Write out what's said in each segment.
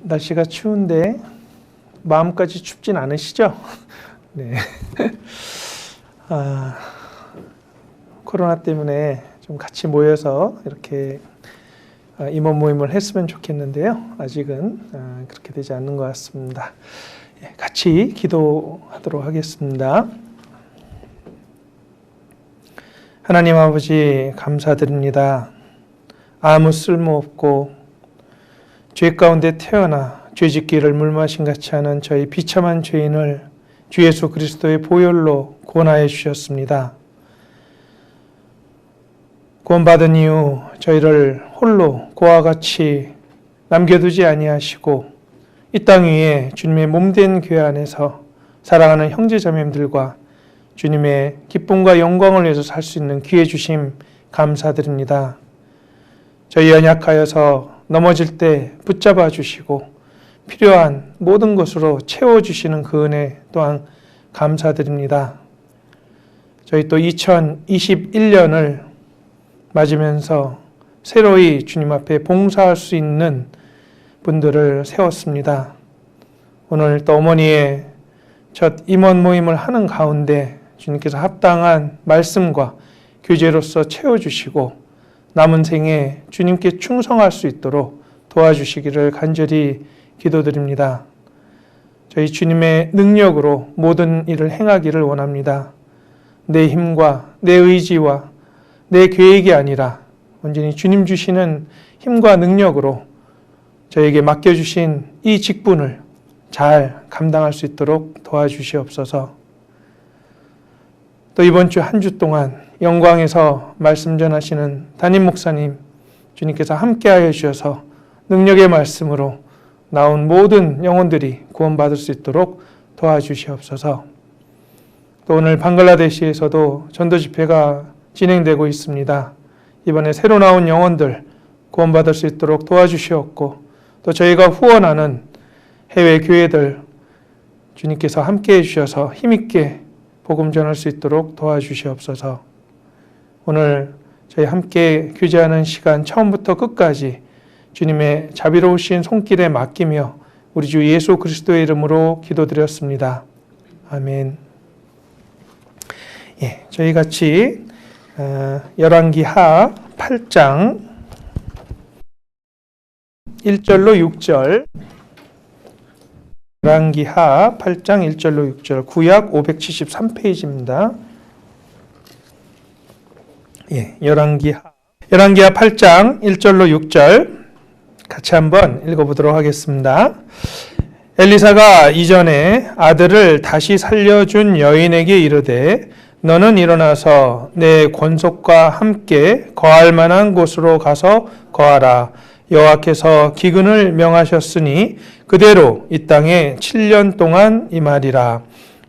날씨가 추운데 마음까지 춥진 않으시죠? 네. 코로나 때문에 좀 같이 모여서 이렇게 임원 모임을 했으면 좋겠는데요. 아직은 그렇게 되지 않는 것 같습니다. 같이 기도하도록 하겠습니다. 하나님 아버지 감사드립니다. 아무 쓸모없고 죄 가운데 태어나 죄짓기를 물마신 같이 하는 저희 비참한 죄인을 주 예수 그리스도의 보혈로 구원하여 주셨습니다. 구원받은 이후 저희를 홀로 고와 같이 남겨두지 아니하시고 이 땅 위에 주님의 몸된 교회 안에서 사랑하는 형제자매들과 주님의 기쁨과 영광을 위해서 살 수 있는 기회 주심 감사드립니다. 저희 연약하여서 넘어질 때 붙잡아 주시고 필요한 모든 것으로 채워주시는 그 은혜 또한 감사드립니다. 저희 또 2021년을 맞으면서 새로이 주님 앞에 봉사할 수 있는 분들을 세웠습니다. 오늘 또 어머니의 첫 임원 모임을 하는 가운데 주님께서 합당한 말씀과 교제로서 채워주시고 남은 생에 주님께 충성할 수 있도록 도와주시기를 간절히 기도드립니다. 저희 주님의 능력으로 모든 일을 행하기를 원합니다. 내 힘과 내 의지와 내 계획이 아니라 온전히 주님 주시는 힘과 능력으로 저에게 맡겨주신 이 직분을 잘 감당할 수 있도록 도와주시옵소서. 또 이번 주 한 주 동안 영광에서 말씀 전하시는 담임 목사님 주님께서 함께하여 주셔서 능력의 말씀으로 나온 모든 영혼들이 구원받을 수 있도록 도와주시옵소서. 또 오늘 방글라데시에서도 전도 집회가 진행되고 있습니다. 이번에 새로 나온 영혼들 구원받을 수 있도록 도와주시옵고 또 저희가 후원하는 해외 교회들 주님께서 함께해 주셔서 힘있게 복음 전할 수 있도록 도와주시옵소서. 오늘 저희 함께 교제하는 시간 처음부터 끝까지 주님의 자비로우신 손길에 맡기며 우리 주 예수 그리스도의 이름으로 기도드렸습니다. 아멘. 저희 같이 열왕기하 8장 1절로 6절 열왕기하 8장 1절로 6절 구약 573페이지입니다. 열왕기하 8장 1절로 6절 같이 한번 읽어보도록 하겠습니다. 엘리사가 이전에 아들을 다시 살려준 여인에게 이르되 너는 일어나서 내 권속과 함께 거할 만한 곳으로 가서 거하라. 여호와께서 기근을 명하셨으니 그대로 이 땅에 7년 동안 임하리라.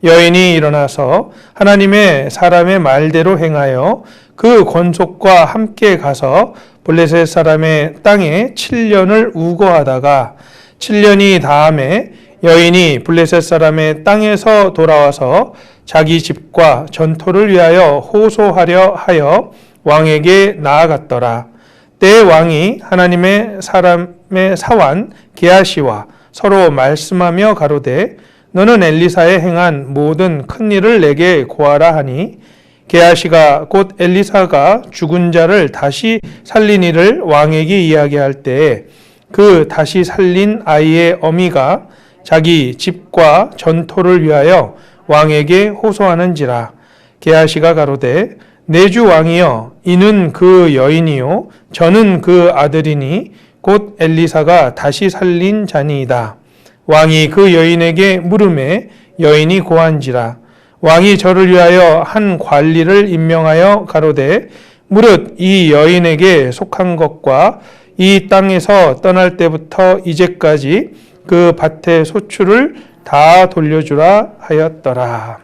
여인이 일어나서 하나님의 사람의 말대로 행하여 그 권속과 함께 가서 블레셋 사람의 땅에 7년을 우거하다가 7년이 다음에 여인이 블레셋 사람의 땅에서 돌아와서 자기 집과 전토를 위하여 호소하려 하여 왕에게 나아갔더라. 때 왕이 하나님의 사람의 사환 게하시와 서로 말씀하며 가로되 너는 엘리사에 행한 모든 큰 일을 내게 고하라 하니 게하시가 곧 엘리사가 죽은 자를 다시 살린 일을 왕에게 이야기할 때에 그 다시 살린 아이의 어미가 자기 집과 전토를 위하여 왕에게 호소하는지라. 게하시가 가로되 내 주 왕이여 이는 그 여인이요 저는 그 아들이니 곧 엘리사가 다시 살린 자니이다. 왕이 그 여인에게 물으매 여인이 고한지라. 왕이 저를 위하여 한 관리를 임명하여 가로되 무릇 이 여인에게 속한 것과 이 땅에서 떠날 때부터 이제까지 그 밭의 소출을 다 돌려주라 하였더라.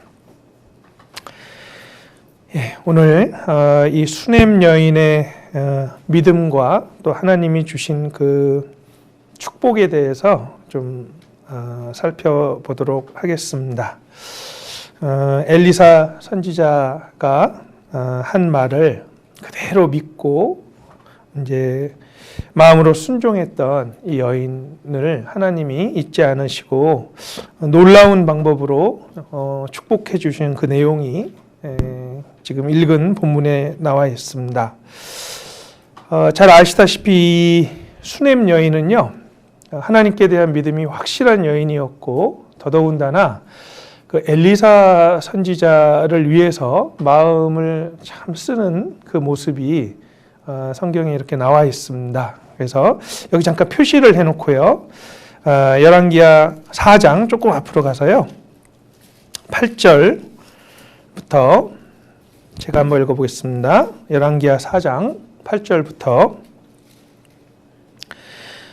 오늘 이 수넴 여인의 믿음과 또 하나님이 주신 그 축복에 대해서 좀 살펴보도록 하겠습니다. 엘리사 선지자가 한 말을 그대로 믿고 이제 마음으로 순종했던 이 여인을 하나님이 잊지 않으시고 놀라운 방법으로 축복해 주신 그 내용이 지금 읽은 본문에 나와 있습니다. 잘 아시다시피 수넴 여인은요, 하나님께 대한 믿음이 확실한 여인이었고 더더군다나 그 엘리사 선지자를 위해서 마음을 참 쓰는 그 모습이 성경에 이렇게 나와 있습니다. 그래서 여기 잠깐 표시를 해놓고요. 열왕기하 4장 조금 앞으로 가서요. 8절부터 제가 한번 읽어보겠습니다. 열왕기하 4장 8절부터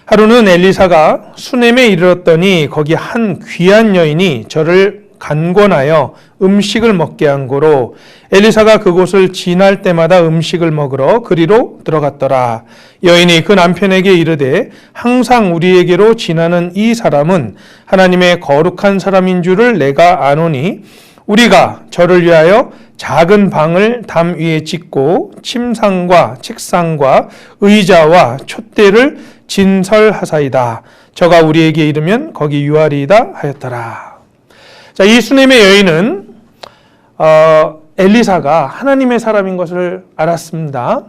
하루는 엘리사가 수넴에 이르렀더니 거기 한 귀한 여인이 저를 간권하여 음식을 먹게 한 고로 엘리사가 그곳을 지날 때마다 음식을 먹으러 그리로 들어갔더라. 여인이 그 남편에게 이르되 항상 우리에게로 지나는 이 사람은 하나님의 거룩한 사람인 줄을 내가 아노니 우리가 저를 위하여 작은 방을 담 위에 짓고 침상과 책상과 의자와 촛대를 진설하사이다. 저가 우리에게 이르면 거기 유하리이다 하였더라. 자, 이 수넴의 여인은 엘리사가 하나님의 사람인 것을 알았습니다.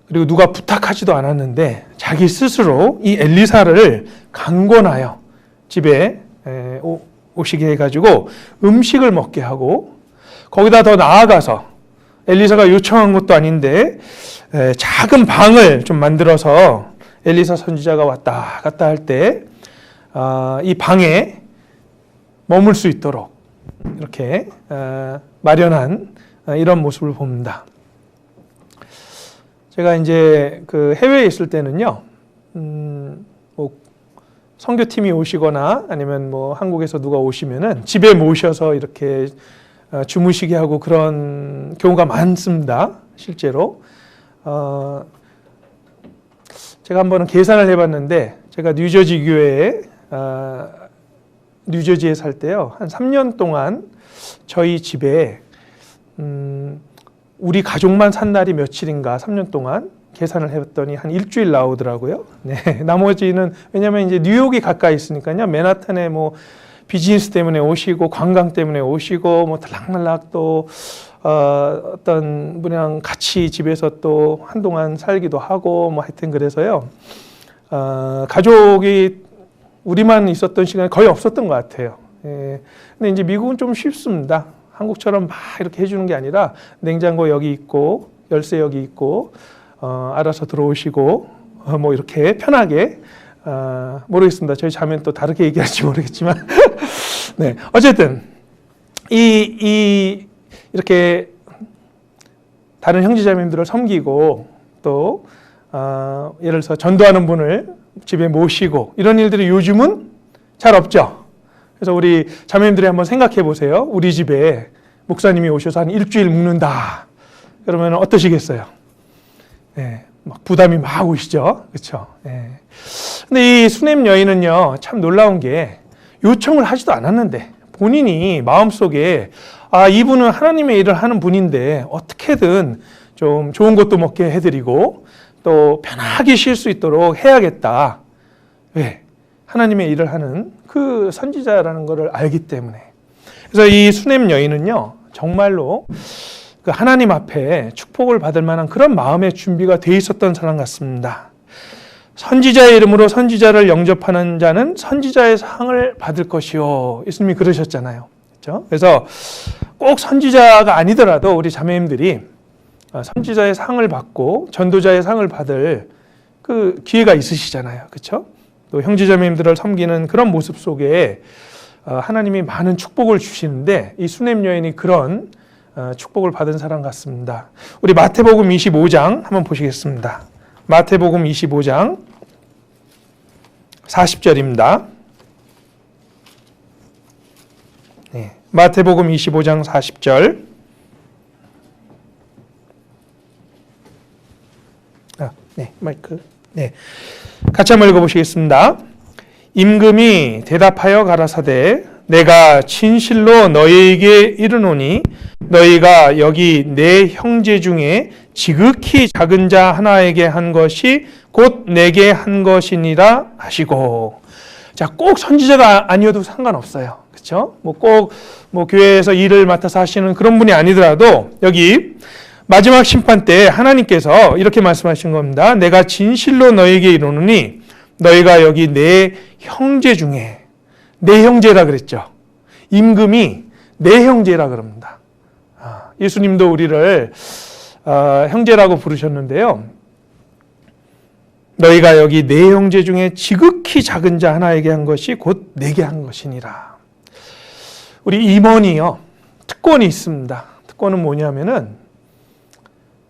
그리고 누가 부탁하지도 않았는데 자기 스스로 이 엘리사를 강권하여 집에 오시게 해가지고 음식을 먹게 하고 거기다 더 나아가서 엘리사가 요청한 것도 아닌데 작은 방을 좀 만들어서 엘리사 선지자가 왔다 갔다 할 때 이 방에 머물 수 있도록 이렇게 마련한 이런 모습을 봅니다. 제가 이제 그 해외에 있을 때는요, 뭐 선교팀이 오시거나 아니면 뭐 한국에서 누가 오시면은 집에 모셔서 이렇게 주무시게 하고 그런 경우가 많습니다. 실제로. 제가 한번은 계산을 해봤는데 제가 뉴저지 교회에 뉴저지에 살 때요, 한 3년 동안 저희 집에 우리 가족만 산 날이 며칠인가 3년 동안 계산을 해봤더니 한 일주일 나오더라고요. 네, 나머지는 왜냐하면 이제 뉴욕이 가까이 있으니까요. 맨하탄에 뭐 비즈니스 때문에 오시고 관광 때문에 오시고 뭐 들락날락 또 어떤 분이랑 같이 집에서 또 한동안 살기도 하고 뭐 하여튼 그래서요. 가족이 우리만 있었던 시간이 거의 없었던 것 같아요. 예. 근데 이제 미국은 좀 쉽습니다. 한국처럼 막 이렇게 해주는 게 아니라 냉장고 여기 있고 열쇠 여기 있고 알아서 들어오시고 뭐 이렇게 편하게 모르겠습니다. 저희 자매는 또 다르게 얘기할지 모르겠지만 네, 어쨌든 이렇게 다른 형제자매님들을 섬기고 또 예를 들어서 전도하는 분을 집에 모시고 이런 일들이 요즘은 잘 없죠. 그래서 우리 자매님들이 한번 생각해 보세요. 우리 집에 목사님이 오셔서 한 일주일 묵는다. 그러면 어떠시겠어요? 네, 막 부담이 막 오시죠. 그렇죠? 네. 근데 이 수넴 여인은요, 참 놀라운 게 요청을 하지도 않았는데 본인이 마음속에 이분은 하나님의 일을 하는 분인데 어떻게든 좀 좋은 것도 먹게 해드리고 또 편하게 쉴 수 있도록 해야겠다. 왜? 하나님의 일을 하는 그 선지자라는 것을 알기 때문에. 그래서 이 수넴 여인은요, 정말로 그 하나님 앞에 축복을 받을 만한 그런 마음의 준비가 돼 있었던 사람 같습니다. 선지자의 이름으로 선지자를 영접하는 자는 선지자의 상을 받을 것이요. 예수님이 그러셨잖아요. 그렇죠? 그래서 꼭 선지자가 아니더라도 우리 자매님들이 선지자의 상을 받고 전도자의 상을 받을 그 기회가 있으시잖아요. 그렇죠? 또 형제자매님들을 섬기는 그런 모습 속에 하나님이 많은 축복을 주시는데 이 수넴 여인이 그런 축복을 받은 사람 같습니다. 우리 마태복음 25장 한번 보시겠습니다. 마태복음 25장 40절입니다. 네, 마태복음 25장 40절. 네, 마이크. 네, 같이 한번 읽어보시겠습니다. 임금이 대답하여 가라사대 내가 진실로 너희에게 이르노니 너희가 여기 내 형제 중에 지극히 작은 자 하나에게 한 것이 곧 내게 한 것이니라 하시고. 자, 꼭 선지자가 아니어도 상관없어요. 그렇죠? 꼭 교회에서 일을 맡아서 하시는 그런 분이 아니더라도 여기 마지막 심판 때 하나님께서 이렇게 말씀하신 겁니다. 내가 진실로 너희에게 이르노니 너희가 여기 내 형제 중에, 내 형제라 그랬죠. 임금이 내 형제라 그럽니다. 예수님도 우리를 형제라고 부르셨는데요. 너희가 여기 내 형제 중에 지극히 작은 자 하나에게 한 것이 곧 내게 한 것이니라. 우리 임원이요, 특권이 있습니다. 특권은 뭐냐면은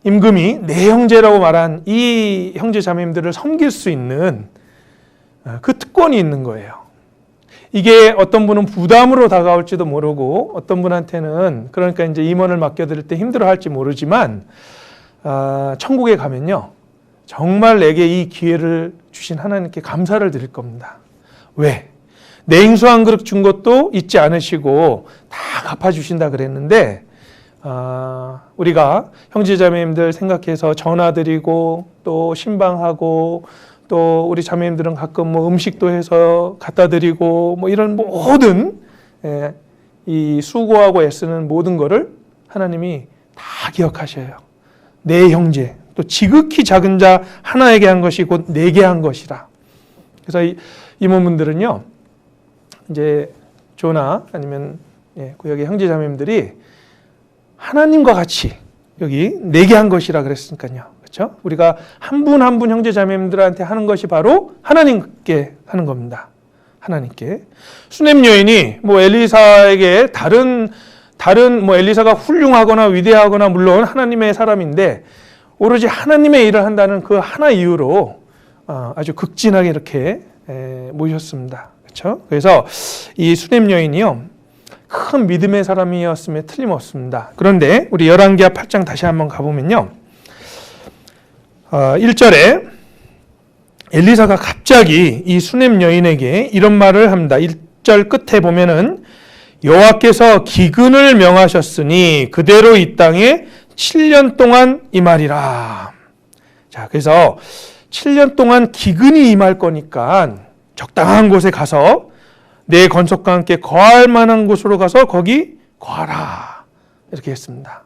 임금이 내 형제라고 말한 이 형제 자매님들을 섬길 수 있는 그 특권이 있는 거예요. 이게 어떤 분은 부담으로 다가올지도 모르고 어떤 분한테는 그러니까 이제 임원을 맡겨드릴 때 힘들어할지 모르지만 천국에 가면요 정말 내게 이 기회를 주신 하나님께 감사를 드릴 겁니다. 왜? 냉수 한 그릇 준 것도 잊지 않으시고 다 갚아주신다 그랬는데 우리가 형제자매님들 생각해서 전화드리고 또 신방하고 또 우리 자매님들은 가끔 음식도 해서 갖다 드리고 이런 모든 이 수고하고 애쓰는 모든 거를 하나님이 다 기억하셔요. 내 형제, 또 지극히 작은 자 하나에게 한 것이 곧 내게 한 것이라. 그래서 이모분들은요, 이제 조나 아니면 구역의 형제자매님들이 하나님과 같이 여기 내게 한 것이라 그랬으니까요. 그렇죠? 우리가 한 분 한 분 형제자매님들한테 하는 것이 바로 하나님께 하는 겁니다. 하나님께. 수넴 여인이 엘리사에게 다른 엘리사가 훌륭하거나 위대하거나 물론 하나님의 사람인데 오로지 하나님의 일을 한다는 그 하나 이유로 아주 극진하게 이렇게 모셨습니다. 그렇죠? 그래서 이 수넴 여인이요 큰 믿음의 사람이었음에 틀림없습니다. 그런데 우리 열왕기하 8장 다시 한번 가보면요. 1절에 엘리사가 갑자기 이 수넴 여인에게 이런 말을 합니다. 1절 끝에 보면은 여호와께서 기근을 명하셨으니 그대로 이 땅에 7년 동안 임하리라. 자, 그래서 7년 동안 기근이 임할 거니까 적당한 곳에 가서 내 건석과 함께 거할 만한 곳으로 가서 거기 거하라. 이렇게 했습니다.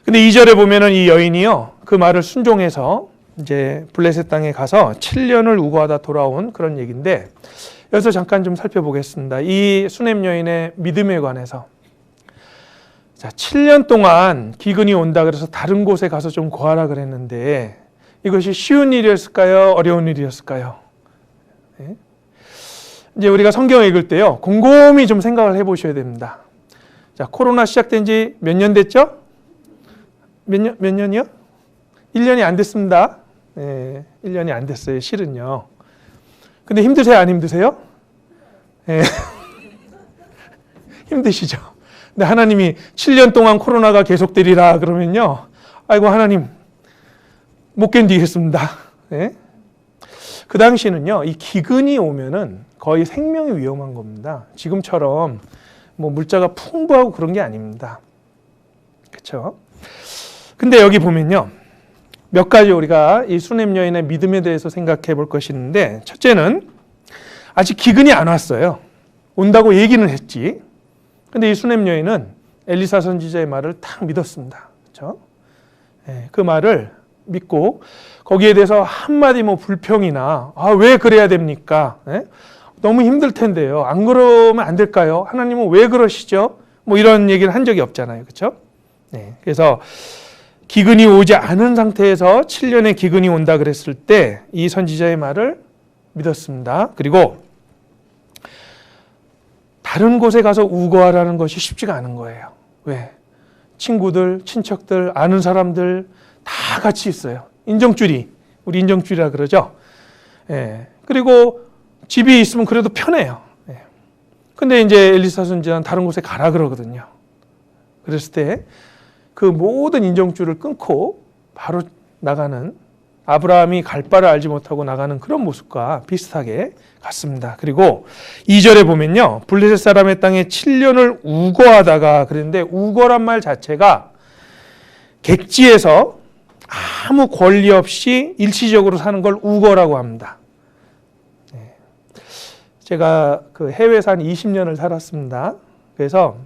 근데 2절에 보면은 이 여인이요, 그 말을 순종해서 이제 블레셋 땅에 가서 7년을 우거하다 돌아온 그런 얘기인데, 여기서 잠깐 좀 살펴보겠습니다. 이 수넴 여인의 믿음에 관해서. 자, 7년 동안 기근이 온다 그래서 다른 곳에 가서 좀 거하라 그랬는데, 이것이 쉬운 일이었을까요? 어려운 일이었을까요? 네? 이제 우리가 성경 읽을 때요, 곰곰이 좀 생각을 해보셔야 됩니다. 자, 코로나 시작된 지 몇 년 됐죠? 몇 년이요? 1년이 안 됐습니다. 네, 1년이 안 됐어요, 실은요. 근데 힘드세요, 안 힘드세요? 네. 힘드시죠? 근데 하나님이 7년 동안 코로나가 계속되리라 그러면요, 아이고 하나님 못 견디겠습니다. 네? 그 당시는요, 이 기근이 오면은 거의 생명이 위험한 겁니다. 지금처럼 물자가 풍부하고 그런 게 아닙니다. 그렇죠? 근데 여기 보면요, 몇 가지 우리가 이 수넴 여인의 믿음에 대해서 생각해 볼 것이 있는데, 첫째는 아직 기근이 안 왔어요. 온다고 얘기는 했지. 근데 이 수넴 여인은 엘리사 선지자의 말을 딱 믿었습니다. 그렇죠? 네, 그 말을 믿고 거기에 대해서 한마디 불평이나 왜 그래야 됩니까? 네? 너무 힘들 텐데요. 안 그러면 안 될까요? 하나님은 왜 그러시죠? 이런 얘기를 한 적이 없잖아요. 그렇죠? 네, 그래서 기근이 오지 않은 상태에서 7년의 기근이 온다 그랬을 때 이 선지자의 말을 믿었습니다. 그리고 다른 곳에 가서 우거하라는 것이 쉽지가 않은 거예요. 왜? 친구들, 친척들, 아는 사람들 다 같이 있어요. 인정줄이, 우리 인정줄이라 그러죠. 예. 그리고 집이 있으면 그래도 편해요. 예. 근데 이제 엘리사 선지자는 다른 곳에 가라 그러거든요. 그랬을 때 그 모든 인정줄을 끊고 바로 나가는 아브라함이 갈 바를 알지 못하고 나가는 그런 모습과 비슷하게 같습니다. 그리고 2절에 보면요. 블레셋 사람의 땅에 7년을 우거하다가 그랬는데 우거란 말 자체가 객지에서 아무 권리 없이 일시적으로 사는 걸 우거라고 합니다. 제가 그 해외에서 한 20년을 살았습니다. 그래서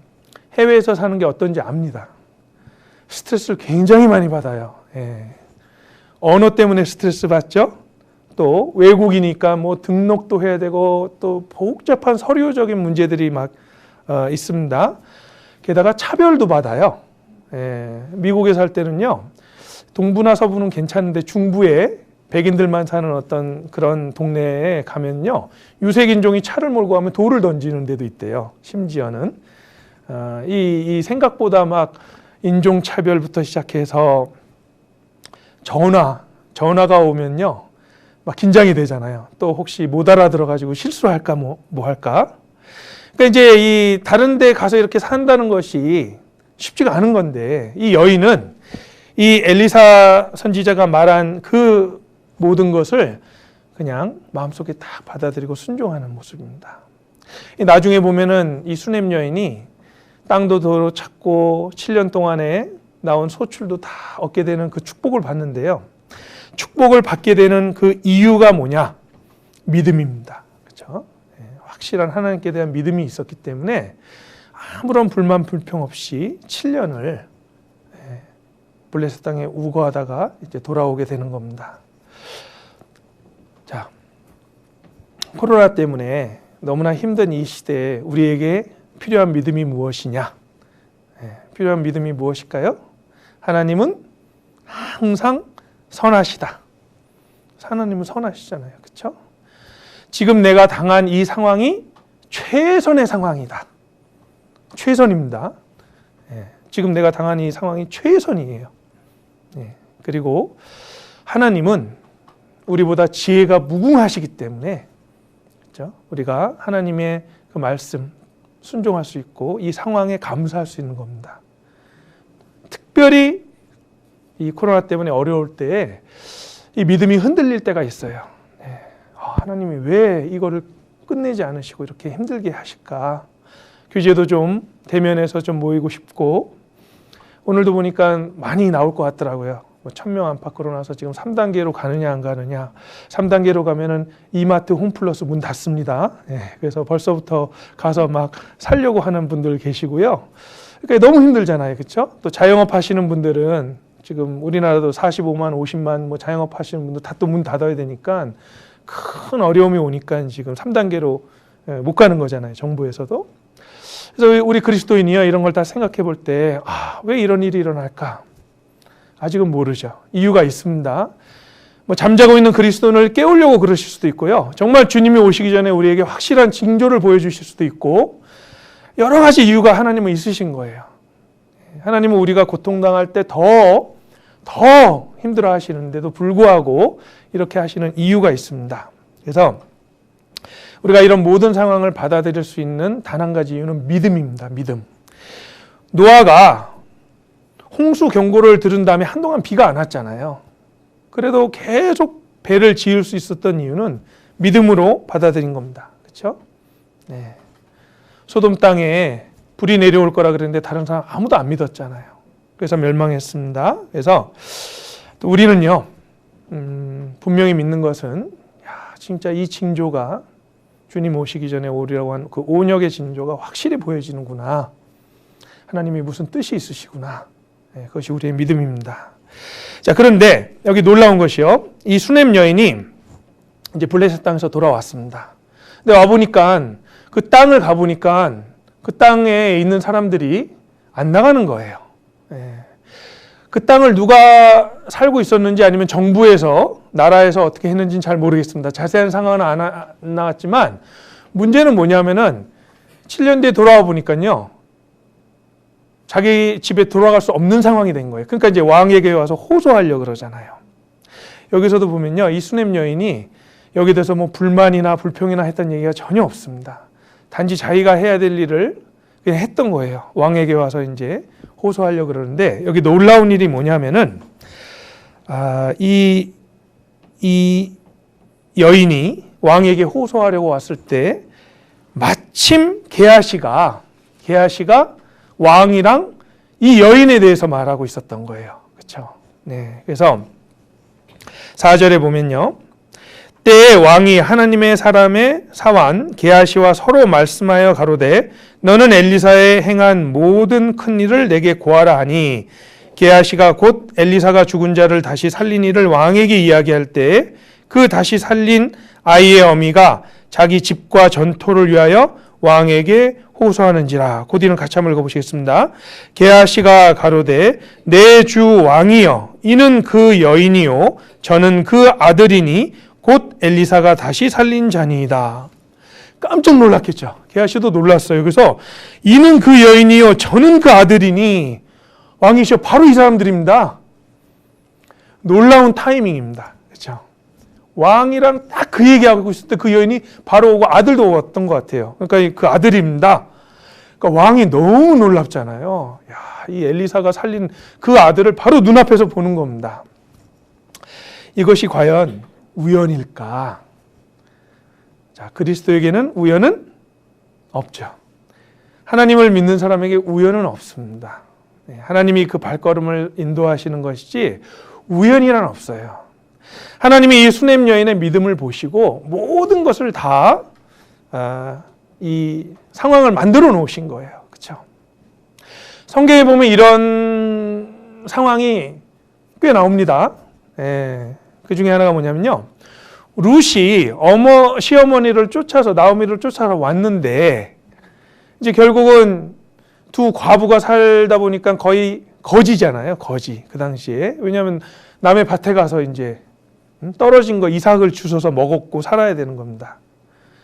해외에서 사는 게 어떤지 압니다. 스트레스를 굉장히 많이 받아요. 언어 때문에 스트레스 받죠. 또 외국이니까 뭐 등록도 해야 되고 또 복잡한 서류적인 문제들이 막 있습니다. 게다가 차별도 받아요. 미국에 살 때는요. 동부나 서부는 괜찮은데 중부에 백인들만 사는 어떤 그런 동네에 가면요. 유색인종이 차를 몰고 가면 돌을 던지는 데도 있대요. 심지어는. 이 생각보다 막 인종차별부터 시작해서 전화가 오면요. 막 긴장이 되잖아요. 또 혹시 못 알아들어가지고 실수할까 뭐 할까. 그러니까 이제 이 다른 데 가서 이렇게 산다는 것이 쉽지가 않은 건데 이 여인은 이 엘리사 선지자가 말한 그 모든 것을 그냥 마음속에 딱 받아들이고 순종하는 모습입니다. 나중에 보면은 이 수넴 여인이 땅도 도로 찾고 7년 동안에 나온 소출도 다 얻게 되는 그 축복을 받는데요. 축복을 받게 되는 그 이유가 뭐냐? 믿음입니다. 그렇죠? 확실한 하나님께 대한 믿음이 있었기 때문에 아무런 불만 불평 없이 7년을 블레셋 땅에 우거하다가 이제 돌아오게 되는 겁니다. 자, 코로나 때문에 너무나 힘든 이 시대에 우리에게 필요한 믿음이 무엇이냐? 필요한 믿음이 무엇일까요? 하나님은 항상 선하시다. 하나님은 선하시잖아요. 그렇죠? 지금 내가 당한 이 상황이 최선의 상황이다. 최선입니다. 지금 내가 당한 이 상황이 최선이에요. 그리고 하나님은 우리보다 지혜가 무궁하시기 때문에 그렇죠? 우리가 하나님의 그 말씀 순종할 수 있고 이 상황에 감사할 수 있는 겁니다. 특별히 이 코로나 때문에 어려울 때에 이 믿음이 흔들릴 때가 있어요. 하나님이 왜 이거를 끝내지 않으시고 이렇게 힘들게 하실까? 교제도 좀 대면해서 좀 모이고 싶고 오늘도 보니까 많이 나올 것 같더라고요. 1000명 안팎으로 나서 지금 3단계로 가느냐 안 가느냐. 3단계로 가면은 이마트 홈플러스 문 닫습니다. 그래서 벌써부터 가서 막 살려고 하는 분들 계시고요. 그러니까 너무 힘들잖아요. 그렇죠? 또 자영업 하시는 분들은 지금 우리나라도 45만, 50만 뭐 자영업 하시는 분들 다 또 문 닫아야 되니까 큰 어려움이 오니까 지금 3단계로 못 가는 거잖아요. 정부에서도. 그래서 우리 그리스도인이요 이런 걸 다 생각해 볼 때 왜 이런 일이 일어날까? 아직은 모르죠. 이유가 있습니다. 뭐 잠자고 있는 그리스도인을 깨우려고 그러실 수도 있고요. 정말 주님이 오시기 전에 우리에게 확실한 징조를 보여주실 수도 있고 여러 가지 이유가 하나님은 있으신 거예요. 하나님은 우리가 고통당할 때 더 힘들어 하시는데도 불구하고 이렇게 하시는 이유가 있습니다. 그래서 우리가 이런 모든 상황을 받아들일 수 있는 단 한 가지 이유는 믿음입니다. 믿음. 노아가 홍수 경고를 들은 다음에 한동안 비가 안 왔잖아요. 그래도 계속 배를 지을 수 있었던 이유는 믿음으로 받아들인 겁니다. 그렇죠? 소돔 땅에 불이 내려올 거라 그랬는데 다른 사람 아무도 안 믿었잖아요. 그래서 멸망했습니다. 그래서 우리는요, 분명히 믿는 것은 진짜 이 징조가 주님 오시기 전에 오리라고 한 그 온역의 징조가 확실히 보여지는구나. 하나님이 무슨 뜻이 있으시구나. 그것이 우리의 믿음입니다. 자, 그런데 여기 놀라운 것이요. 이 수넴 여인이 이제 블레셋 땅에서 돌아왔습니다. 근데 와보니까 그 땅을 가보니까 그 땅에 있는 사람들이 안 나가는 거예요. 그 땅을 누가 살고 있었는지 아니면 정부에서 나라에서 어떻게 했는지는 잘 모르겠습니다. 자세한 상황은 안 나왔지만 문제는 뭐냐면은 7년 뒤에 돌아와 보니까요. 자기 집에 돌아갈 수 없는 상황이 된 거예요. 그러니까 이제 왕에게 와서 호소하려고 그러잖아요. 여기서도 보면요. 이 수넴 여인이 여기 대해서 뭐 불만이나 불평이나 했던 얘기가 전혀 없습니다. 단지 자기가 해야 될 일을 그냥 했던 거예요. 왕에게 와서 이제 호소하려고 그러는데 여기 놀라운 일이 뭐냐면은 이 이 여인이 왕에게 호소하려고 왔을 때 마침 게하시가 왕이랑 이 여인에 대해서 말하고 있었던 거예요. 그렇죠? 네. 그래서 4절에 보면요. 때에 왕이 하나님의 사람의 사환 게하시와 서로 말씀하여 가로되 너는 엘리사의 행한 모든 큰 일을 내게 고하라 하니 게하시가 곧 엘리사가 죽은 자를 다시 살린 일을 왕에게 이야기할 때에 그 다시 살린 아이의 어미가 자기 집과 전토를 위하여 왕에게 호소하는지라. 고디는 같이 한번 읽어보시겠습니다. 게하시가 가로되 내 주 왕이여 이는 그 여인이요 저는 그 아들이니 곧 엘리사가 다시 살린 자니이다. 깜짝 놀랐겠죠. 게하시도 놀랐어요. 그래서 이는 그 여인이요 저는 그 아들이니 왕이시여 바로 이 사람들입니다. 놀라운 타이밍입니다. 그렇죠? 왕이랑 딱 그 얘기하고 있을 때 그 여인이 바로 오고 아들도 왔던 것 같아요. 그러니까 그 아들입니다. 그러니까 왕이 너무 놀랍잖아요. 야, 이 엘리사가 살린 그 아들을 바로 눈앞에서 보는 겁니다. 이것이 과연 우연일까? 자, 그리스도에게는 우연은 없죠. 하나님을 믿는 사람에게 우연은 없습니다. 하나님이 그 발걸음을 인도하시는 것이지 우연이란 없어요. 하나님이 이 수냄 여인의 믿음을 보시고 모든 것을 다 이 상황을 만들어 놓으신 거예요. 그렇죠? 성경에 보면 이런 상황이 꽤 나옵니다. 그 중에 하나가 뭐냐면요. 룻이 시어머니를 쫓아서 나오미를 쫓아서 왔는데 이제 결국은 두 과부가 살다 보니까 거의 거지잖아요. 거지. 그 당시에. 왜냐하면 남의 밭에 가서 이제 떨어진 거 이삭을 주워서 먹었고 살아야 되는 겁니다.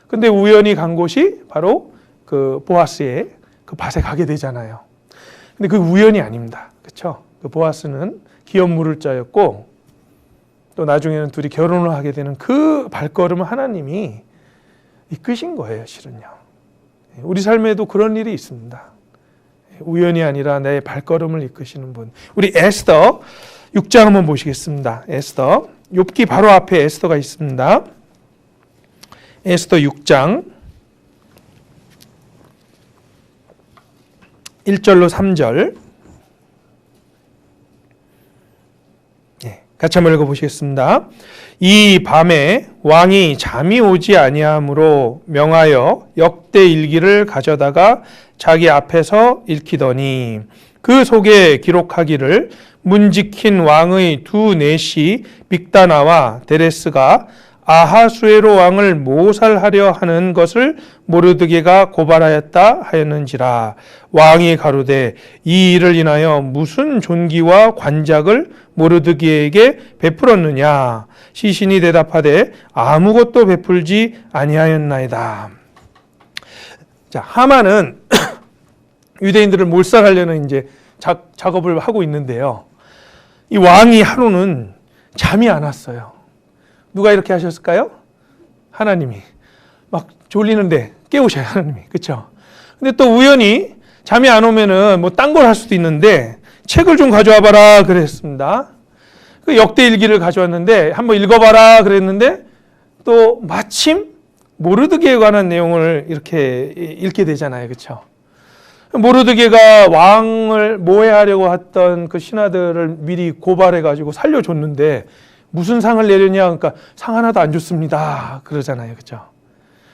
근데 우연히 간 곳이 바로 그 보아스의 그 밭에 가게 되잖아요. 근데 그 우연이 아닙니다. 그렇죠? 그 보아스는 기업 물을 자였고 또 나중에는 둘이 결혼을 하게 되는 그 발걸음을 하나님이 이끄신 거예요, 실은요. 우리 삶에도 그런 일이 있습니다. 우연이 아니라 내 발걸음을 이끄시는 분. 우리 에스더 6장 한번 보시겠습니다. 에스더. 욥기 바로 앞에 에스더가 있습니다. 에스더 6장 1절로 3절. 같이 한번 읽어보시겠습니다. 이 밤에 왕이 잠이 오지 아니하므로 명하여 역대 일기를 가져다가 자기 앞에서 읽히더니 그 속에 기록하기를 문지킨 왕의 두 내시 빅다나와 데레스가 아하수에로 왕을 모살하려 하는 것을 모르드게가 고발하였다 하였는지라. 왕이 가로되 이 일을 인하여 무슨 존귀와 관작을 모르드게에게 베풀었느냐. 시신이 대답하되 아무것도 베풀지 아니하였나이다. 자, 하만은 유대인들을 몰살하려는 이제 작업을 하고 있는데요. 이 왕이 하루는 잠이 안 왔어요. 누가 이렇게 하셨을까요? 하나님이. 막 졸리는데 깨우셔요, 하나님이. 그렇죠? 근데 또 우연히 잠이 안 오면은 뭐 딴 걸 할 수도 있는데 책을 좀 가져와 봐라 그랬습니다. 그 역대 일기를 가져왔는데 한번 읽어봐라 그랬는데 또 마침 모르드게에 관한 내용을 이렇게 읽게 되잖아요. 그렇죠? 모르드게가 왕을 모해하려고 했던 그 신하들을 미리 고발해가지고 살려줬는데 무슨 상을 내려냐? 그러니까 상 하나도 안 줬습니다. 그러잖아요. 그렇죠?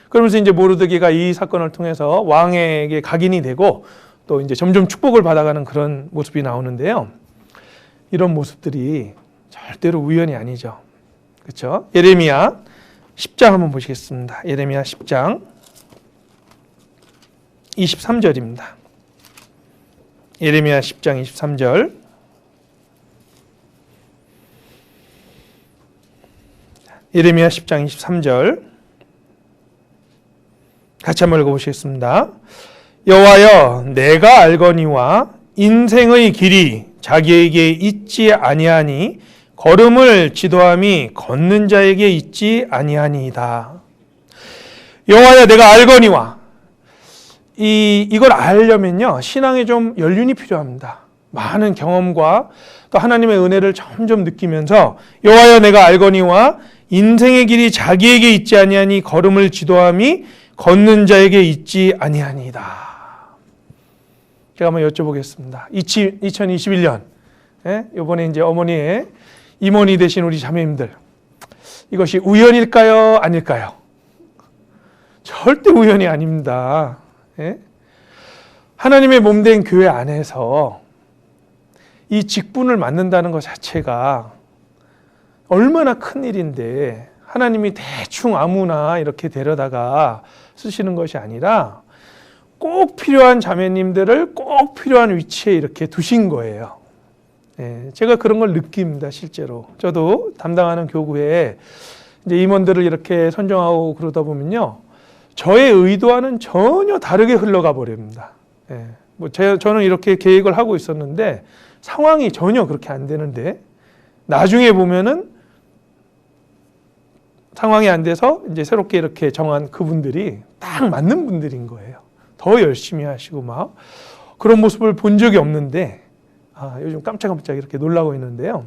그러면서 이제 모르드게가 이 사건을 통해서 왕에게 각인이 되고 또 이제 점점 축복을 받아가는 그런 모습이 나오는데요. 이런 모습들이 절대로 우연이 아니죠. 그렇죠? 예레미야 10장 한번 보시겠습니다. 예레미야 10장 23절입니다. 예레미야 10장 23절. 예레미야 10장 23절. 같이 한번 읽어보시겠습니다. 여호와여 내가 알거니와 인생의 길이 자기에게 있지 아니하니 걸음을 지도함이 걷는 자에게 있지 아니하니이다. 여호와여 내가 알거니와 이걸 알려면요 신앙에 좀 연륜이 필요합니다. 많은 경험과 또 하나님의 은혜를 점점 느끼면서 여호와여 내가 알거니와 인생의 길이 자기에게 있지 아니하니 걸음을 지도함이 걷는 자에게 있지 아니하니이다. 제가 한번 여쭤보겠습니다. 2021년 이번에 이제 어머니의 임원이 되신 우리 자매님들, 이것이 우연일까요? 아닐까요? 절대 우연이 아닙니다. 하나님의 몸된 교회 안에서 이 직분을 맡는다는 것 자체가 얼마나 큰 일인데, 하나님이 대충 아무나 이렇게 데려다가 쓰시는 것이 아니라 꼭 필요한 자매님들을 꼭 필요한 위치에 이렇게 두신 거예요. 제가 그런 걸 느낍니다, 실제로. 저도 담당하는 교구에 이제 임원들을 이렇게 선정하고 그러다 보면요, 저의 의도와는 전혀 다르게 흘러가 버립니다. 저는 이렇게 계획을 하고 있었는데 상황이 전혀 그렇게 안 되는데, 나중에 보면은 상황이 안 돼서 이제 새롭게 이렇게 정한 그분들이 딱 맞는 분들인 거예요. 더 열심히 하시고 막 그런 모습을 본 적이 없는데, 요즘 깜짝깜짝 이렇게 놀라고 있는데요.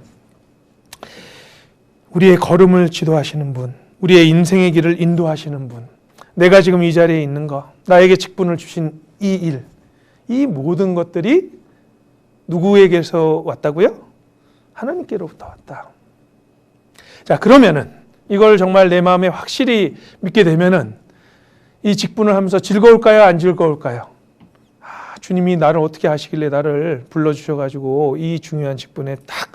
우리의 걸음을 지도하시는 분, 우리의 인생의 길을 인도하시는 분, 내가 지금 이 자리에 있는 거, 나에게 직분을 주신 이 일, 이 모든 것들이 누구에게서 왔다고요? 하나님께로부터 왔다. 자, 그러면은 이걸 정말 내 마음에 확실히 믿게 되면은 이 직분을 하면서 즐거울까요? 안 즐거울까요? 주님이 나를 어떻게 하시길래 나를 불러주셔가지고 이 중요한 직분에 딱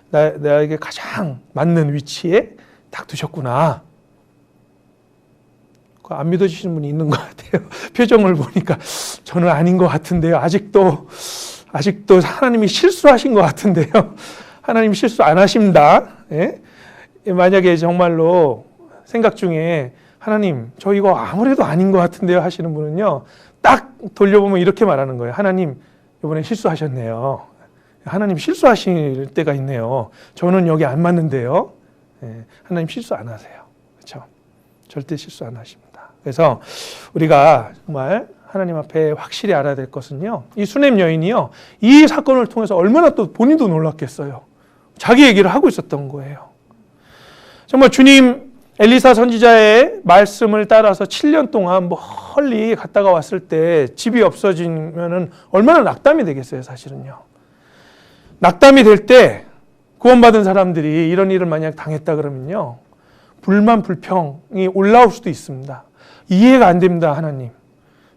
나에게 가장 맞는 위치에 딱 두셨구나. 안 믿어주시는 분이 있는 것 같아요. 표정을 보니까 저는 아닌 것 같은데요. 아직도 하나님이 실수하신 것 같은데요. 하나님 실수 안 하십니다. 만약에 정말로 생각 중에 하나님 저 이거 아무래도 아닌 것 같은데요 하시는 분은요, 딱 돌려보면 이렇게 말하는 거예요. 하나님 이번에 실수하셨네요. 하나님 실수하실 때가 있네요. 저는 여기 안 맞는데요. 하나님 실수 안 하세요. 그렇죠? 절대 실수 안 하십니다. 그래서 우리가 정말 하나님 앞에 확실히 알아야 될 것은요, 이 수넴 여인이요, 이 사건을 통해서 얼마나 또 본인도 놀랐겠어요. 자기 얘기를 하고 있었던 거예요. 정말 주님 엘리사 선지자의 말씀을 따라서 7년 동안 멀리 갔다가 왔을 때 집이 없어지면은 얼마나 낙담이 되겠어요, 사실은요. 낙담이 될 때 구원받은 사람들이 이런 일을 만약 당했다 그러면요, 불만 불평이 올라올 수도 있습니다. 이해가 안 됩니다, 하나님.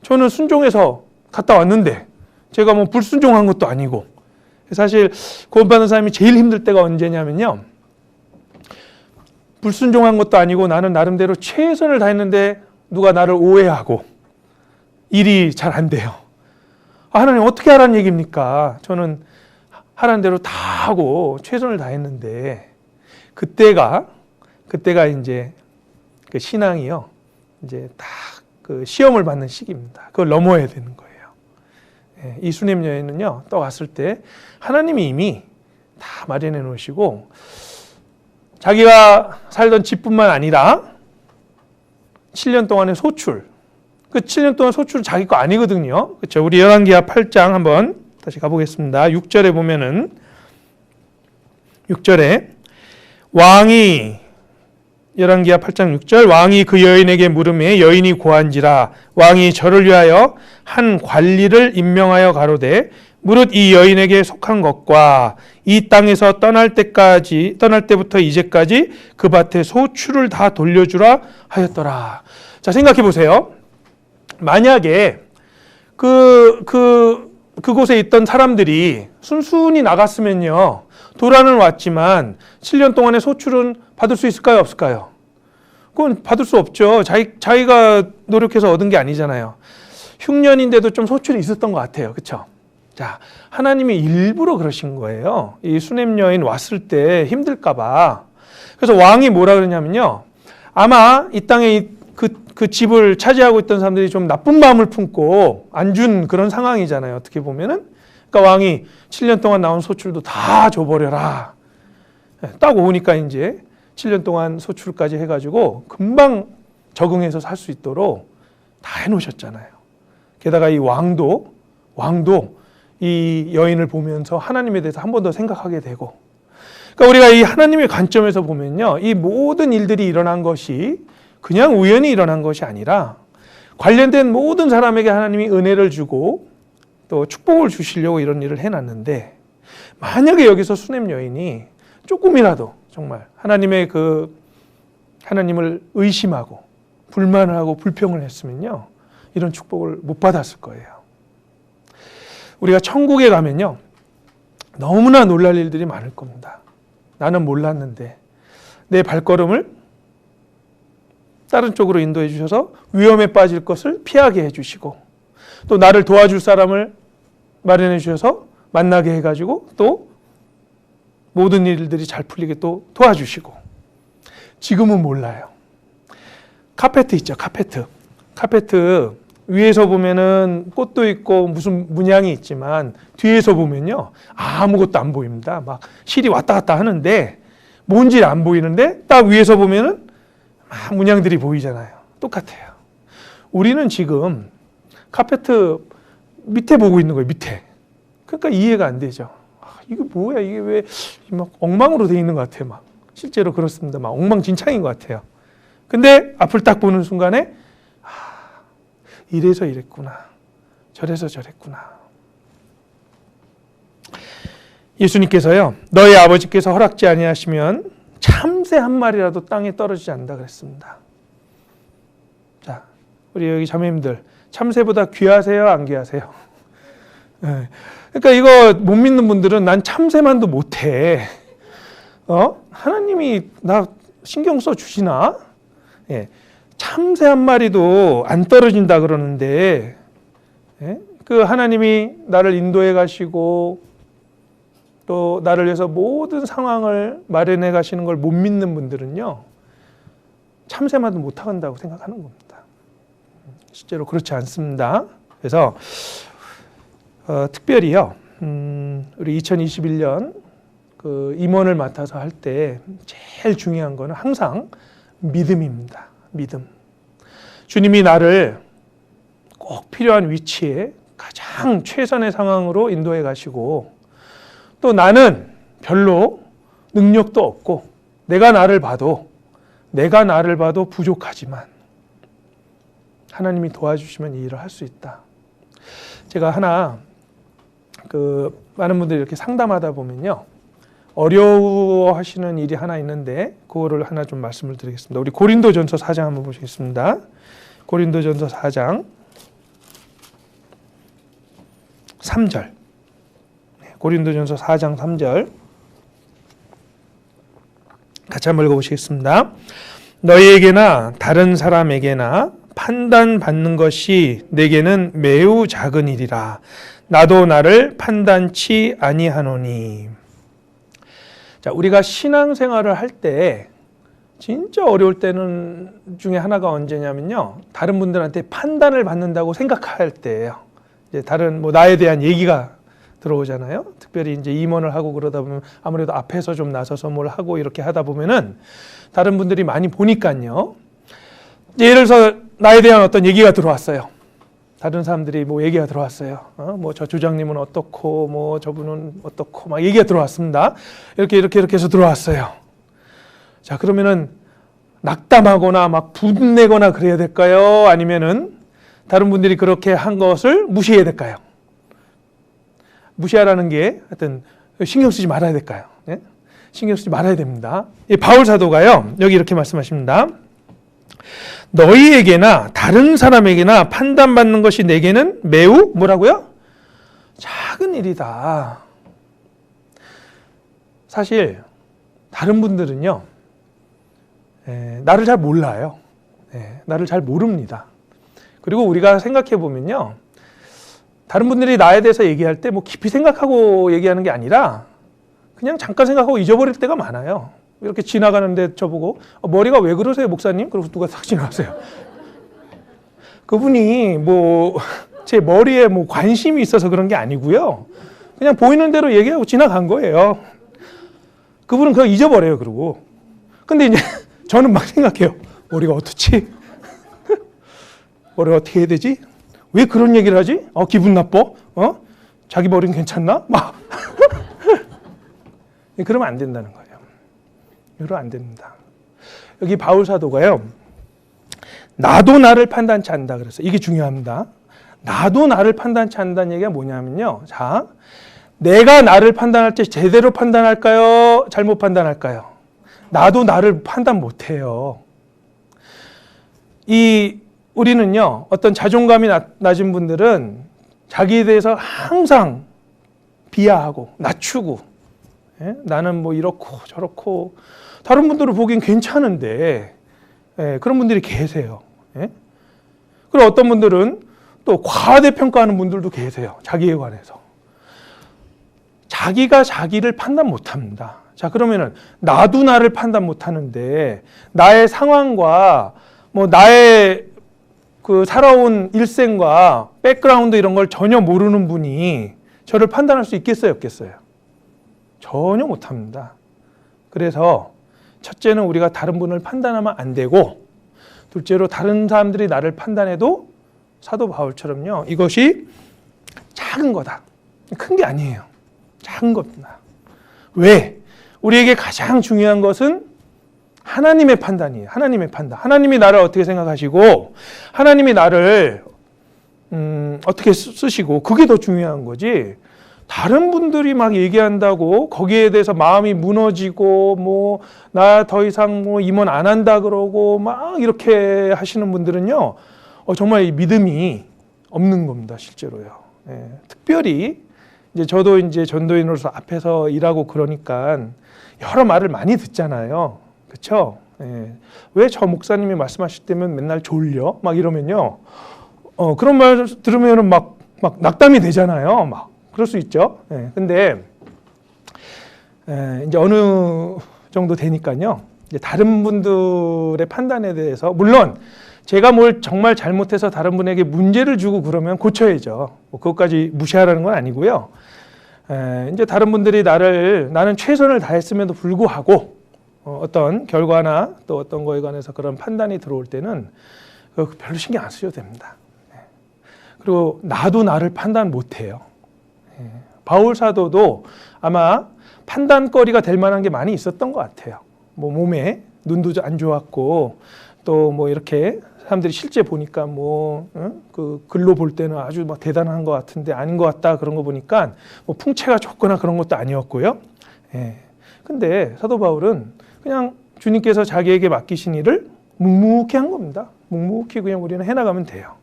저는 순종해서 갔다 왔는데 제가 뭐 불순종한 것도 아니고. 사실 구원받은 사람이 제일 힘들 때가 언제냐면요, 불순종한 것도 아니고 나는 나름대로 최선을 다했는데 누가 나를 오해하고 일이 잘 안 돼요. 하나님 어떻게 하라는 얘기입니까? 저는 하라는 대로 다 하고 최선을 다했는데, 그때가 이제 그 신앙이요, 이제 딱 그 시험을 받는 시기입니다. 그걸 넘어야 되는 거예요. 이 수넴 여인은요, 또 왔을 때 하나님이 이미 다 마련해 놓으시고, 자기가 살던 집뿐만 아니라 7년 동안의 소출, 그 7년 동안 소출은 자기 거 아니거든요. 그렇죠? 우리 열왕기하 8장 한번 다시 가보겠습니다. 6절에 보면은, 6절에 왕이, 열왕기하 8장 6절, 왕이 그 여인에게 물음에 여인이 고한지라 왕이 저를 위하여 한 관리를 임명하여 가로되 무릇 이 여인에게 속한 것과 이 땅에서 떠날 때부터 이제까지 그 밭에 소출을 다 돌려주라 하였더라. 자, 생각해 보세요. 만약에 그곳에 있던 사람들이 순순히 나갔으면요, 도란은 왔지만 7년 동안의 소출은 받을 수 있을까요, 없을까요? 그건 받을 수 없죠. 자기가 노력해서 얻은 게 아니잖아요. 흉년인데도 좀 소출이 있었던 것 같아요. 그렇죠? 자, 하나님이 일부러 그러신 거예요. 이 수넴 여인 왔을 때 힘들까 봐. 그래서 왕이 뭐라 그러냐면요, 아마 이 땅에 그 집을 차지하고 있던 사람들이 좀 나쁜 마음을 품고 안 준 그런 상황이잖아요, 어떻게 보면은. 그러니까 왕이 7년 동안 나온 소출도 다 줘버려라. 딱 오니까 이제 7년 동안 소출까지 해가지고 금방 적응해서 살 수 있도록 다 해놓으셨잖아요. 게다가 이 왕도 이 여인을 보면서 하나님에 대해서 한 번 더 생각하게 되고, 그러니까 우리가 이 하나님의 관점에서 보면요, 이 모든 일들이 일어난 것이 그냥 우연히 일어난 것이 아니라 관련된 모든 사람에게 하나님이 은혜를 주고 또 축복을 주시려고 이런 일을 해놨는데, 만약에 여기서 수냄 여인이 조금이라도 정말 하나님을 의심하고 불만을 하고 불평을 했으면요, 이런 축복을 못 받았을 거예요. 우리가 천국에 가면요, 너무나 놀랄 일들이 많을 겁니다. 나는 몰랐는데 내 발걸음을 다른 쪽으로 인도해 주셔서 위험에 빠질 것을 피하게 해주시고, 또 나를 도와줄 사람을 마련해 주셔서 만나게 해가지고 또 모든 일들이 잘 풀리게 또 도와주시고. 지금은 몰라요. 카페트 있죠, 카페트 위에서 보면은 꽃도 있고 무슨 문양이 있지만 뒤에서 보면요, 아무것도 안 보입니다. 막 실이 왔다 갔다 하는데 뭔지 안 보이는데 딱 위에서 보면은 막 문양들이 보이잖아요. 똑같아요. 우리는 지금 카페트 밑에 보고 있는 거예요, 밑에. 그러니까 이해가 안 되죠. 이게 뭐야, 이게 왜 막 엉망으로 돼 있는 것 같아요. 막 실제로 그렇습니다. 막 엉망진창인 것 같아요. 근데 앞을 딱 보는 순간에 이래서 이랬구나, 저래서 저랬구나. 예수님께서요, 너희 아버지께서 허락지 아니하시면 참새 한 마리라도 땅에 떨어지지 않는다 그랬습니다. 자, 우리 여기 자매님들, 참새보다 귀하세요, 안 귀하세요? 네. 그러니까 이거 못 믿는 분들은 난 참새만도 못해. 하나님이 나 신경 써 주시나? 예. 참새 한 마리도 안 떨어진다 그러는데, 예? 그 하나님이 나를 인도해 가시고 또 나를 위해서 모든 상황을 마련해 가시는 걸 못 믿는 분들은요, 참새만도 못한다고 생각하는 겁니다. 실제로 그렇지 않습니다. 그래서 특별히요, 우리 2021년 그 임원을 맡아서 할 때 제일 중요한 거는 항상 믿음입니다. 믿음. 주님이 나를 꼭 필요한 위치에 가장 최선의 상황으로 인도해 가시고, 또 나는 별로 능력도 없고 내가 나를 봐도 부족하지만 하나님이 도와주시면 이 일을 할 수 있다. 제가 많은 분들이 이렇게 상담하다 보면요, 어려워하시는 일이 하나 있는데 그거를 하나 좀 말씀을 드리겠습니다. 우리 고린도전서 4장 한번 보시겠습니다. 고린도전서 4장 3절. 고린도전서 4장 3절 같이 한번 읽어보시겠습니다. 너희에게나 다른 사람에게나 판단받는 것이 내게는 매우 작은 일이라. 나도 나를 판단치 아니하노니. 자, 우리가 신앙생활을 할 때 진짜 어려울 때는 중에 하나가 언제냐면요, 다른 분들한테 판단을 받는다고 생각할 때예요. 이제 다른 나에 대한 얘기가 들어오잖아요. 특별히 이제 임원을 하고 그러다 보면 아무래도 앞에서 좀 나서서 뭘 하고 이렇게 하다 보면은 다른 분들이 많이 보니까요. 예를 들어서 나에 대한 어떤 얘기가 들어왔어요. 다른 사람들이 얘기가 들어왔어요. 저 조장님은 어떻고, 저분은 어떻고, 막 얘기가 들어왔습니다. 이렇게 해서 들어왔어요. 자, 그러면은 낙담하거나 막 분내거나 그래야 될까요? 아니면은 다른 분들이 그렇게 한 것을 무시해야 될까요? 무시하라는 게 하여튼 신경 쓰지 말아야 될까요? 네? 신경 쓰지 말아야 됩니다. 바울 사도가요, 여기 이렇게 말씀하십니다. 너희에게나 다른 사람에게나 판단받는 것이 내게는 매우 뭐라고요? 작은 일이다. 사실 다른 분들은요, 나를 잘 몰라요. 나를 잘 모릅니다. 그리고 우리가 생각해 보면요, 다른 분들이 나에 대해서 얘기할 때 깊이 생각하고 얘기하는 게 아니라 그냥 잠깐 생각하고 잊어버릴 때가 많아요. 이렇게 지나가는데 저보고 머리가 왜 그러세요, 목사님? 그러고 누가 탁 지나가세요. 그분이 제 머리에 관심이 있어서 그런 게 아니고요, 그냥 보이는 대로 얘기하고 지나간 거예요. 그분은 그거 잊어버려요. 그러고 근데 이제 저는 막 생각해요. 머리가 어떻지? 머리가 어떻게 해야 되지? 왜 그런 얘기를 하지? 기분 나빠? 자기 머리는 괜찮나? 막 그러면 안 된다는 거예요. 이러면 안 됩니다. 여기 바울 사도가요, 나도 나를 판단치 않는다 그랬어요. 이게 중요합니다. 나도 나를 판단치 않는다는 얘기가 뭐냐면요, 자, 내가 나를 판단할 때 제대로 판단할까요? 잘못 판단할까요? 나도 나를 판단 못해요. 우리는요, 어떤 자존감이 낮은 분들은 자기에 대해서 항상 비하하고 낮추고, 나는 뭐 이렇고 저렇고, 다른 분들을 보기엔 괜찮은데, 그런 분들이 계세요. 그리고 어떤 분들은 또 과대평가하는 분들도 계세요. 자기에 관해서. 자기가 자기를 판단 못합니다. 자, 그러면은 나도 나를 판단 못하는데 나의 상황과 뭐 나의 그 살아온 일생과 백그라운드 이런 걸 전혀 모르는 분이 저를 판단할 수 있겠어요, 없겠어요? 전혀 못합니다. 그래서 첫째는 우리가 다른 분을 판단하면 안 되고, 둘째로 다른 사람들이 나를 판단해도 사도 바울처럼요, 이것이 작은 거다. 큰 게 아니에요. 작은 겁니다. 왜? 우리에게 가장 중요한 것은 하나님의 판단이에요. 하나님의 판단. 하나님이 나를 어떻게 생각하시고 하나님이 나를 어떻게 쓰시고, 그게 더 중요한 거지. 다른 분들이 막 얘기한다고 거기에 대해서 마음이 무너지고 뭐 나 더 이상 뭐 임원 안 한다 그러고 막 이렇게 하시는 분들은요, 정말 믿음이 없는 겁니다, 실제로요. 특별히 이제 저도 이제 전도인으로서 앞에서 일하고 그러니까 여러 말을 많이 듣잖아요. 그렇죠? 왜 저 목사님이 말씀하실 때면 맨날 졸려? 막 이러면요, 그런 말 들으면은 막 낙담이 되잖아요. 막 그럴 수 있죠. 근데 이제 어느 정도 되니까요, 이제 다른 분들의 판단에 대해서, 물론 제가 뭘 정말 잘못해서 다른 분에게 문제를 주고 그러면 고쳐야죠. 뭐 그것까지 무시하라는 건 아니고요. 이제 다른 분들이 나는 최선을 다했음에도 불구하고 어떤 결과나 또 어떤 거에 관해서 그런 판단이 들어올 때는 별로 신경 안 쓰셔도 됩니다. 그리고 나도 나를 판단 못해요. 바울 사도도 아마 판단거리가 될 만한 게 많이 있었던 것 같아요. 뭐 몸에 눈도 안 좋았고, 또 뭐 이렇게 사람들이 실제 보니까 그 글로 볼 때는 아주 막 대단한 것 같은데 아닌 것 같다, 그런 거 보니까 뭐 풍채가 좋거나 그런 것도 아니었고요. 근데 사도 바울은 그냥 주님께서 자기에게 맡기신 일을 묵묵히 한 겁니다. 묵묵히 그냥 우리는 해나가면 돼요.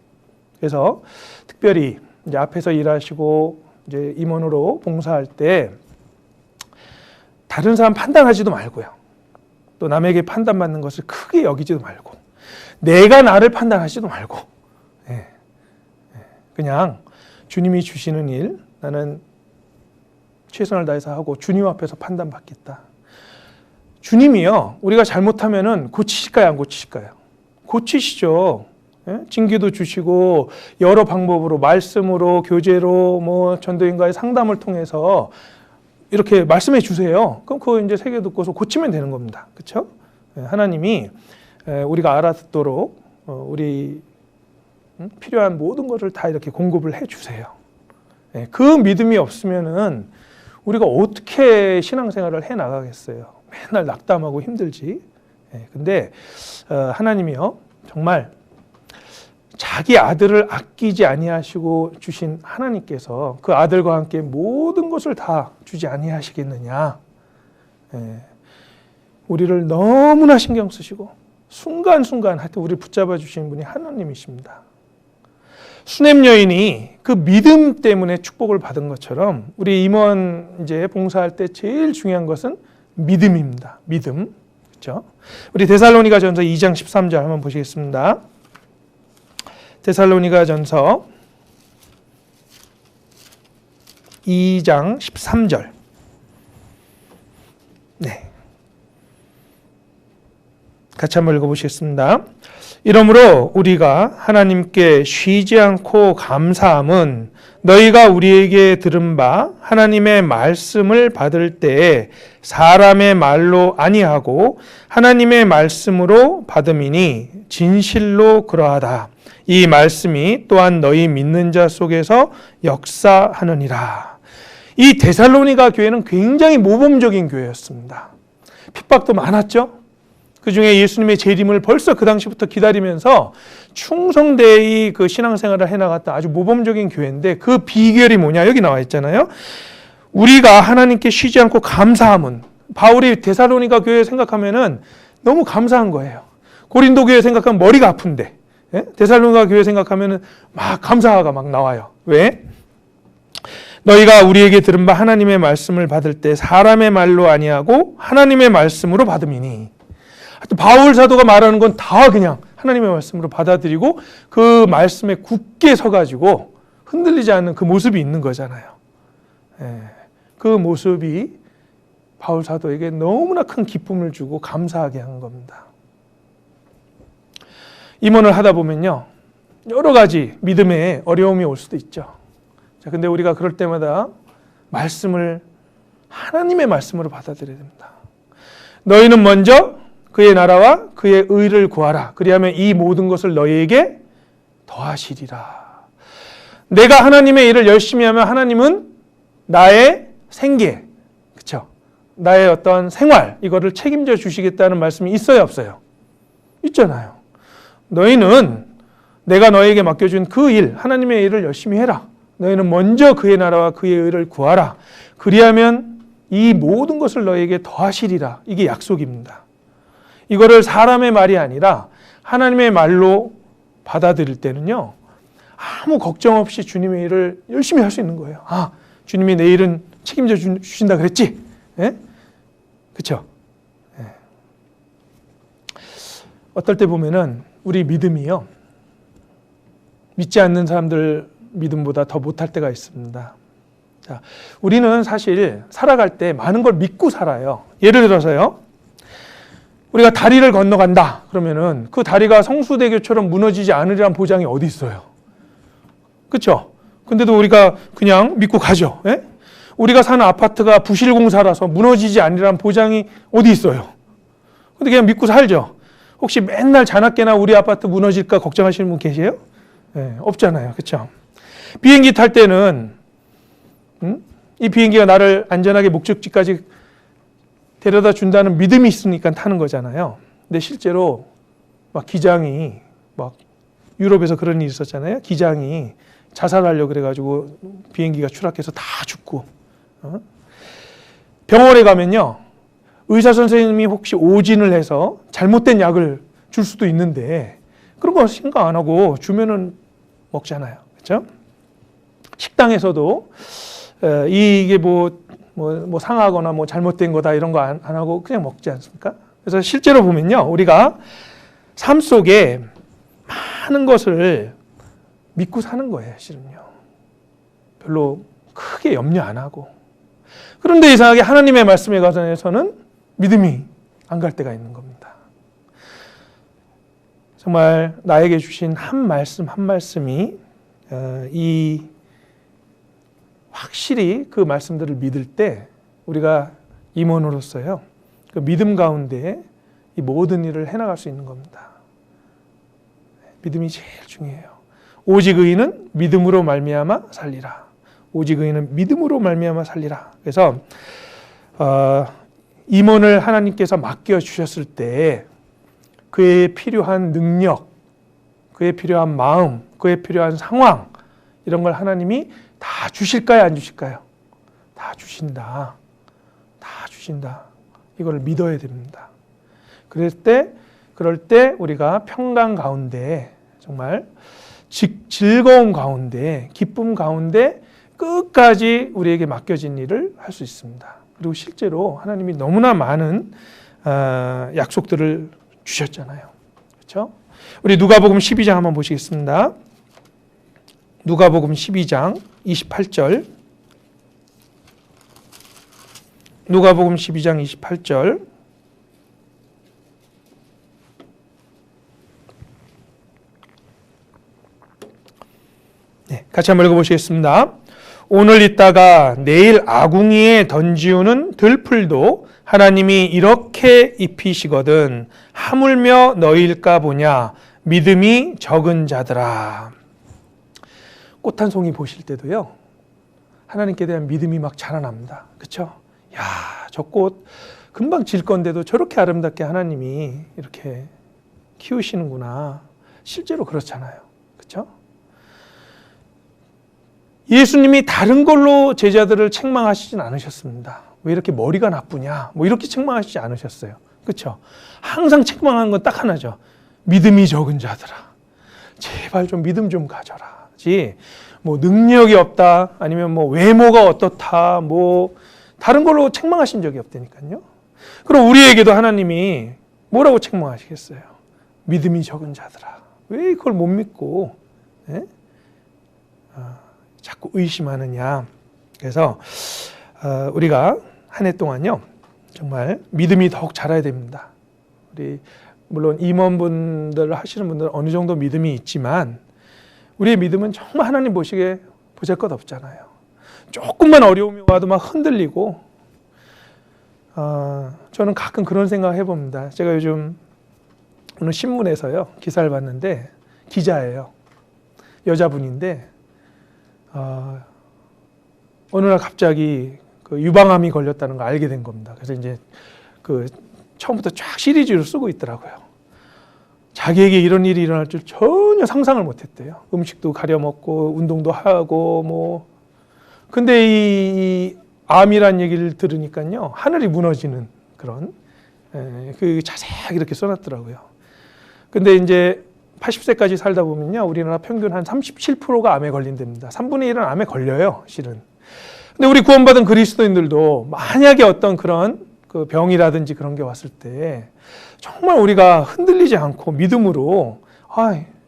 그래서 특별히 이제 앞에서 일하시고 이제 임원으로 봉사할 때 다른 사람 판단하지도 말고요, 또 남에게 판단받는 것을 크게 여기지도 말고, 내가 나를 판단하지도 말고, 그냥 주님이 주시는 일 나는 최선을 다해서 하고 주님 앞에서 판단받겠다. 주님이요, 우리가 잘못하면은 고치실까요, 안 고치실까요? 고치시죠. 징계도 주시고 여러 방법으로, 말씀으로, 교제로, 뭐 전도인과의 상담을 통해서 이렇게 말씀해 주세요. 그럼 그거 이제 새겨 듣고서 고치면 되는 겁니다. 그렇죠? 하나님이 우리가 알아듣도록 우리 필요한 모든 것을 다 이렇게 공급을 해 주세요. 그 믿음이 없으면은 우리가 어떻게 신앙생활을 해 나가겠어요? 맨날 낙담하고 힘들지. 근데 하나님이요, 정말 자기 아들을 아끼지 아니하시고 주신 하나님께서 그 아들과 함께 모든 것을 다 주지 아니하시겠느냐. 우리를 너무나 신경 쓰시고 순간순간 하여튼 우리를 붙잡아 주신 분이 하나님이십니다. 수넴 여인이 그 믿음 때문에 축복을 받은 것처럼 우리 임원 이제 봉사할 때 제일 중요한 것은 믿음입니다. 믿음. 그렇죠? 우리 데살로니가전서 2장 13절 한번 보시겠습니다. 데살로니가전서 2장 13절. 네. 같이 한번 읽어보시겠습니다. 이러므로 우리가 하나님께 쉬지 않고 감사함은 너희가 우리에게 들은 바 하나님의 말씀을 받을 때에 사람의 말로 아니하고 하나님의 말씀으로 받음이니 진실로 그러하다. 이 말씀이 또한 너희 믿는 자 속에서 역사하느니라. 이 데살로니가 교회는 굉장히 모범적인 교회였습니다. 핍박도 많았죠. 그 중에 예수님의 재림을 벌써 그 당시부터 기다리면서 충성되이 그 신앙생활을 해나갔던 아주 모범적인 교회인데 그 비결이 뭐냐? 여기 나와 있잖아요. 우리가 하나님께 쉬지 않고 감사함은, 바울이 데살로니가 교회 생각하면은 너무 감사한 거예요. 고린도 교회 생각하면 머리가 아픈데, 데살로니가 교회 생각하면은 막 감사가 막 나와요. 왜? 너희가 우리에게 들은 바 하나님의 말씀을 받을 때 사람의 말로 아니하고 하나님의 말씀으로 받음이니. 바울 사도가 말하는 건 다 그냥 하나님의 말씀으로 받아들이고 그 말씀에 굳게 서가지고 흔들리지 않는 그 모습이 있는 거잖아요. 그 모습이 바울 사도에게 너무나 큰 기쁨을 주고 감사하게 한 겁니다. 임원을 하다 보면요, 여러 가지 믿음에 어려움이 올 수도 있죠. 자, 근데 우리가 그럴 때마다 말씀을 하나님의 말씀으로 받아들여야 됩니다. 너희는 먼저 그의 나라와 그의 의를 구하라. 그리하면 이 모든 것을 너희에게 더하시리라. 내가 하나님의 일을 열심히 하면 하나님은 나의 생계, 그렇죠? 나의 어떤 생활, 이거를 책임져 주시겠다는 말씀이 있어요, 없어요? 있잖아요. 너희는 내가 너에게 맡겨준 그 일, 하나님의 일을 열심히 해라. 너희는 먼저 그의 나라와 그의 의를 구하라. 그리하면 이 모든 것을 너희에게 더하시리라. 이게 약속입니다. 이거를 사람의 말이 아니라 하나님의 말로 받아들일 때는요, 아무 걱정 없이 주님의 일을 열심히 할 수 있는 거예요. 아, 주님이 내 일은 책임져 주신다 그랬지? 그렇죠? 어떨 때 보면은 우리 믿음이요, 믿지 않는 사람들 믿음보다 더 못할 때가 있습니다. 자, 우리는 사실 살아갈 때 많은 걸 믿고 살아요. 예를 들어서요, 우리가 다리를 건너간다 그러면은 그 다리가 성수대교처럼 무너지지 않으리란 보장이 어디 있어요? 그렇죠? 근데도 우리가 그냥 믿고 가죠. 우리가 사는 아파트가 부실공사라서 무너지지 않으리란 보장이 어디 있어요? 근데 그냥 믿고 살죠. 혹시 맨날 자나깨나 우리 아파트 무너질까 걱정하시는 분 계세요? 없잖아요. 그렇죠? 비행기 탈 때는 이 비행기가 나를 안전하게 목적지까지 데려다 준다는 믿음이 있으니까 타는 거잖아요. 근데 실제로 막 기장이, 막 유럽에서 그런 일이 있었잖아요. 기장이 자살하려고 그래가지고 비행기가 추락해서 다 죽고. 병원에 가면요, 의사 선생님이 혹시 오진을 해서 잘못된 약을 줄 수도 있는데 그런 거 생각 안 하고 주면은 먹잖아요. 그렇죠? 식당에서도 이게 뭐 상하거나 뭐 잘못된 거다 이런 거 안 하고 그냥 먹지 않습니까? 그래서 실제로 보면요, 우리가 삶 속에 많은 것을 믿고 사는 거예요, 실은요. 별로 크게 염려 안 하고. 그런데 이상하게 하나님의 말씀에 관해서는 믿음이 안 갈 때가 있는 겁니다. 정말 나에게 주신 한 말씀 한 말씀이 확실히 그 말씀들을 믿을 때 우리가 임원으로서요, 그 믿음 가운데 이 모든 일을 해나갈 수 있는 겁니다. 믿음이 제일 중요해요. 오직 의인은 믿음으로 말미암아 살리라. 오직 의인은 믿음으로 말미암아 살리라. 그래서 임원을 하나님께서 맡겨 주셨을 때 그에 필요한 능력, 그에 필요한 마음, 그에 필요한 상황, 이런 걸 하나님이 다 주실까요, 안 주실까요? 다 주신다. 다 주신다. 이걸 믿어야 됩니다. 그럴 때 우리가 평강 가운데, 정말 즐거움 가운데, 기쁨 가운데 끝까지 우리에게 맡겨진 일을 할 수 있습니다. 그리고 실제로 하나님이 너무나 많은 약속들을 주셨잖아요. 그렇죠? 우리 누가복음 12장 한번 보시겠습니다. 누가복음 12장 28절. 누가복음 12장 28절. 네, 같이 한번 읽어보시겠습니다. 오늘 있다가 내일 아궁이에 던지우는 들풀도 하나님이 이렇게 입히시거든 하물며 너희일까 보냐 믿음이 적은 자들아. 꽃 한 송이 보실 때도요, 하나님께 대한 믿음이 막 자라납니다. 그렇죠? 야, 저 꽃 금방 질 건데도 저렇게 아름답게 하나님이 이렇게 키우시는구나. 실제로 그렇잖아요. 그렇죠? 예수님이 다른 걸로 제자들을 책망하시진 않으셨습니다. 왜 이렇게 머리가 나쁘냐? 뭐 이렇게 책망하시지 않으셨어요. 그렇죠? 항상 책망하는 건 딱 하나죠. 믿음이 적은 자들아, 제발 좀 믿음 좀 가져라지. 뭐 능력이 없다, 아니면 뭐 외모가 어떻다, 뭐 다른 걸로 책망하신 적이 없다니까요. 그럼 우리에게도 하나님이 뭐라고 책망하시겠어요? 믿음이 적은 자들아, 왜 그걸 못 믿고 자꾸 의심하느냐. 그래서 우리가 한 해 동안요, 정말 믿음이 더욱 자라야 됩니다. 우리 물론 임원분들 하시는 분들은 어느 정도 믿음이 있지만 우리의 믿음은 정말 하나님 보시기에 보잘것없잖아요. 조금만 어려움이 와도 막 흔들리고, 저는 가끔 그런 생각 해봅니다. 제가 요즘 오늘 신문에서요 기사를 봤는데, 기자예요. 여자분인데 어느 날 갑자기 그 유방암이 걸렸다는 걸 알게 된 겁니다. 그래서 이제 그 처음부터 쫙 시리즈로 쓰고 있더라고요. 자기에게 이런 일이 일어날 줄 전혀 상상을 못했대요. 음식도 가려 먹고 운동도 하고 뭐. 근데 이 암이란 얘기를 들으니까요, 하늘이 무너지는 그런, 그 자세하게 이렇게 써놨더라고요. 근데 이제 80세까지 살다 보면요, 우리나라 평균 한 37%가 암에 걸린답니다. 3분의 1은 암에 걸려요, 실은. 근데 우리 구원받은 그리스도인들도 만약에 어떤 그런 그 병이라든지 그런 게 왔을 때 정말 우리가 흔들리지 않고 믿음으로,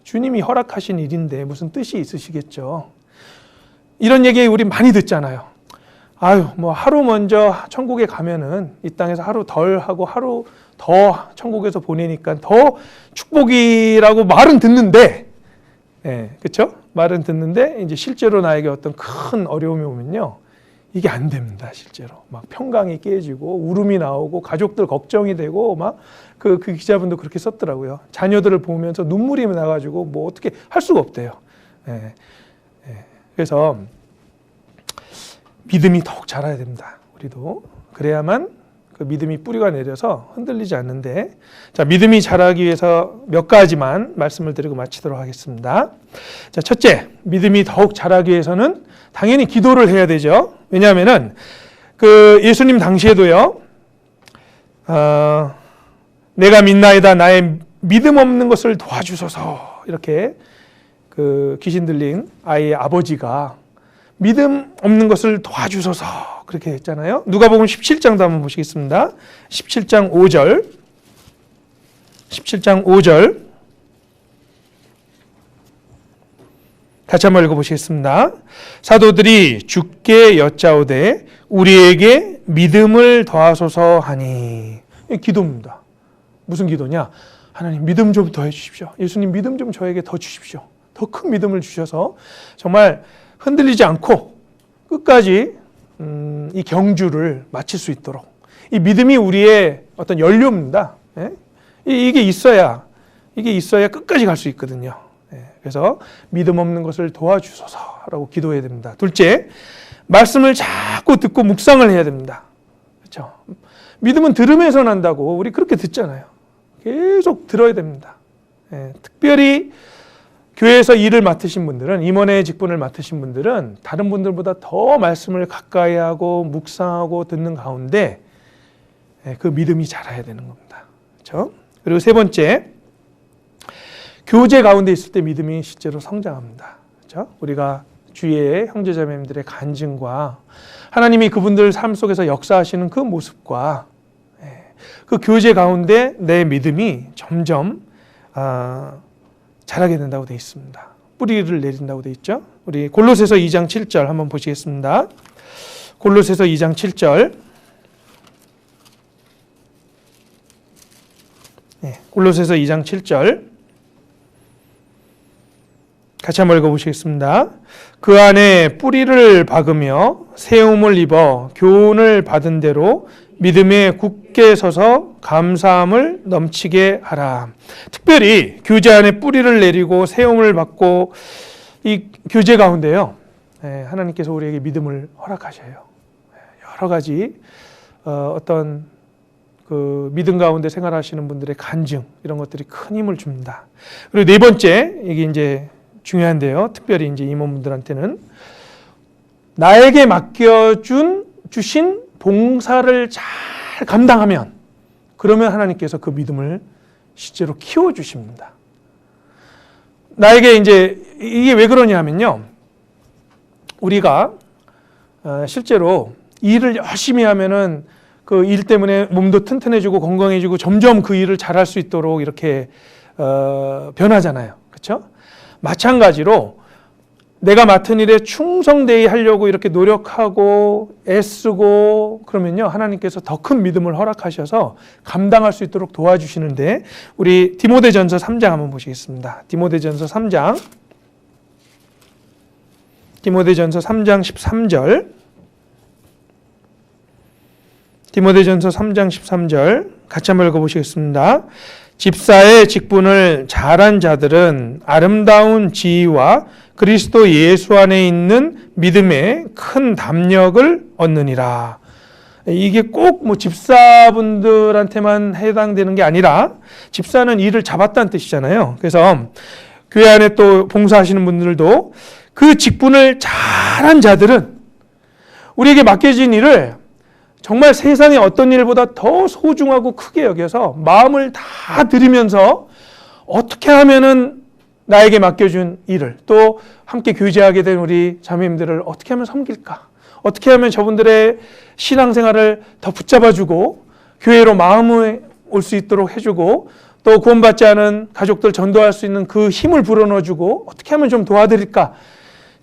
주님이 허락하신 일인데 무슨 뜻이 있으시겠죠. 이런 얘기 우리 많이 듣잖아요. 뭐 하루 먼저 천국에 가면은 이 땅에서 하루 덜 하고 하루 더 천국에서 보내니까 더 축복이라고 말은 듣는데, 그렇죠? 말은 듣는데 이제 실제로 나에게 어떤 큰 어려움이 오면요, 이게 안 됩니다. 실제로 막 평강이 깨지고 울음이 나오고 가족들 걱정이 되고, 막 그 기자분도 그렇게 썼더라고요. 자녀들을 보면서 눈물이 나가지고 뭐 어떻게 할 수가 없대요. 그래서 믿음이 더욱 자라야 됩니다. 우리도 그래야만 그 믿음이 뿌리가 내려서 흔들리지 않는데, 자, 믿음이 자라기 위해서 몇 가지만 말씀을 드리고 마치도록 하겠습니다. 자, 첫째, 믿음이 더욱 자라기 위해서는 당연히 기도를 해야 되죠. 왜냐하면은 그 예수님 당시에도요, 내가 믿나이다, 나의 믿음 없는 것을 도와주소서, 이렇게 그 귀신 들린 아이의 아버지가 믿음 없는 것을 도와주소서 그렇게 했잖아요. 누가복음 17장도 한번 보시겠습니다. 17장 5절. 17장 5절. 같이 한번 읽어보시겠습니다. 사도들이 주께 여짜오되 우리에게 믿음을 더하소서 하니. 기도입니다. 무슨 기도냐? 하나님 믿음 좀 더해 주십시오. 예수님 믿음 좀 저에게 더 주십시오. 더 큰 믿음을 주셔서 정말 흔들리지 않고 끝까지 이 경주를 마칠 수 있도록. 이 믿음이 우리의 어떤 연료입니다. 이게 있어야 끝까지 갈 수 있거든요. 그래서 믿음 없는 것을 도와주소서라고 기도해야 됩니다. 둘째, 말씀을 자꾸 듣고 묵상을 해야 됩니다. 그렇죠? 믿음은 들으면서 난다고 우리 그렇게 듣잖아요. 계속 들어야 됩니다. 특별히 교회에서 일을 맡으신 분들은, 임원의 직분을 맡으신 분들은 다른 분들보다 더 말씀을 가까이 하고 묵상하고 듣는 가운데 그 믿음이 자라야 되는 겁니다. 그렇죠? 그리고 세 번째, 교제 가운데 있을 때 믿음이 실제로 성장합니다. 그렇죠? 우리가 주위의 형제자매님들의 간증과 하나님이 그분들 삶 속에서 역사하시는 그 모습과 그 교제 가운데 내 믿음이 점점 자라게 된다고 되어 있습니다. 뿌리를 내린다고 되어 있죠. 우리 골로새서 2장 7절 한번 보시겠습니다. 골로새서 2장 7절. 골로새서 2장 7절. 같이 한번 읽어보시겠습니다. 그 안에 뿌리를 박으며 세움을 입어 교훈을 받은 대로 믿음에 굳게 서서 감사함을 넘치게 하라. 특별히 교제 안에 뿌리를 내리고 세움을 받고 이 교제 가운데요, 하나님께서 우리에게 믿음을 허락하셔요. 여러 가지 어떤 그 믿음 가운데 생활하시는 분들의 간증 이런 것들이 큰 힘을 줍니다. 그리고 네 번째, 이게 이제 중요한데요. 특별히 이제 임원분들한테는 나에게 주신 봉사를 잘 감당하면, 그러면 하나님께서 그 믿음을 실제로 키워주십니다. 나에게 이제 이게 왜 그러냐면요. 우리가 실제로 일을 열심히 하면은 그 일 때문에 몸도 튼튼해지고 건강해지고 점점 그 일을 잘할 수 있도록 이렇게 변하잖아요. 그렇죠? 마찬가지로 내가 맡은 일에 충성되이 하려고 이렇게 노력하고 애쓰고 그러면요, 하나님께서 더 큰 믿음을 허락하셔서 감당할 수 있도록 도와주시는데, 우리 디모데전서 3장 한번 보시겠습니다. 디모데전서 3장 13절. 디모데전서 3장 13절 같이 한번 읽어보시겠습니다. 집사의 직분을 잘한 자들은 아름다운 지위와 그리스도 예수 안에 있는 믿음에 큰 담력을 얻느니라. 이게 꼭 뭐 집사분들한테만 해당되는 게 아니라, 집사는 일을 잡았다는 뜻이잖아요. 그래서 교회 안에 또 봉사하시는 분들도 그 직분을 잘한 자들은 우리에게 맡겨진 일을 정말 세상의 어떤 일보다 더 소중하고 크게 여겨서 마음을 다 들이면서 어떻게 하면은 나에게 맡겨준 일을, 또 함께 교제하게 된 우리 자매님들을 어떻게 하면 섬길까? 어떻게 하면 저분들의 신앙생활을 더 붙잡아주고 교회로 마음을 올 수 있도록 해주고, 또 구원받지 않은 가족들 전도할 수 있는 그 힘을 불어넣어주고 어떻게 하면 좀 도와드릴까?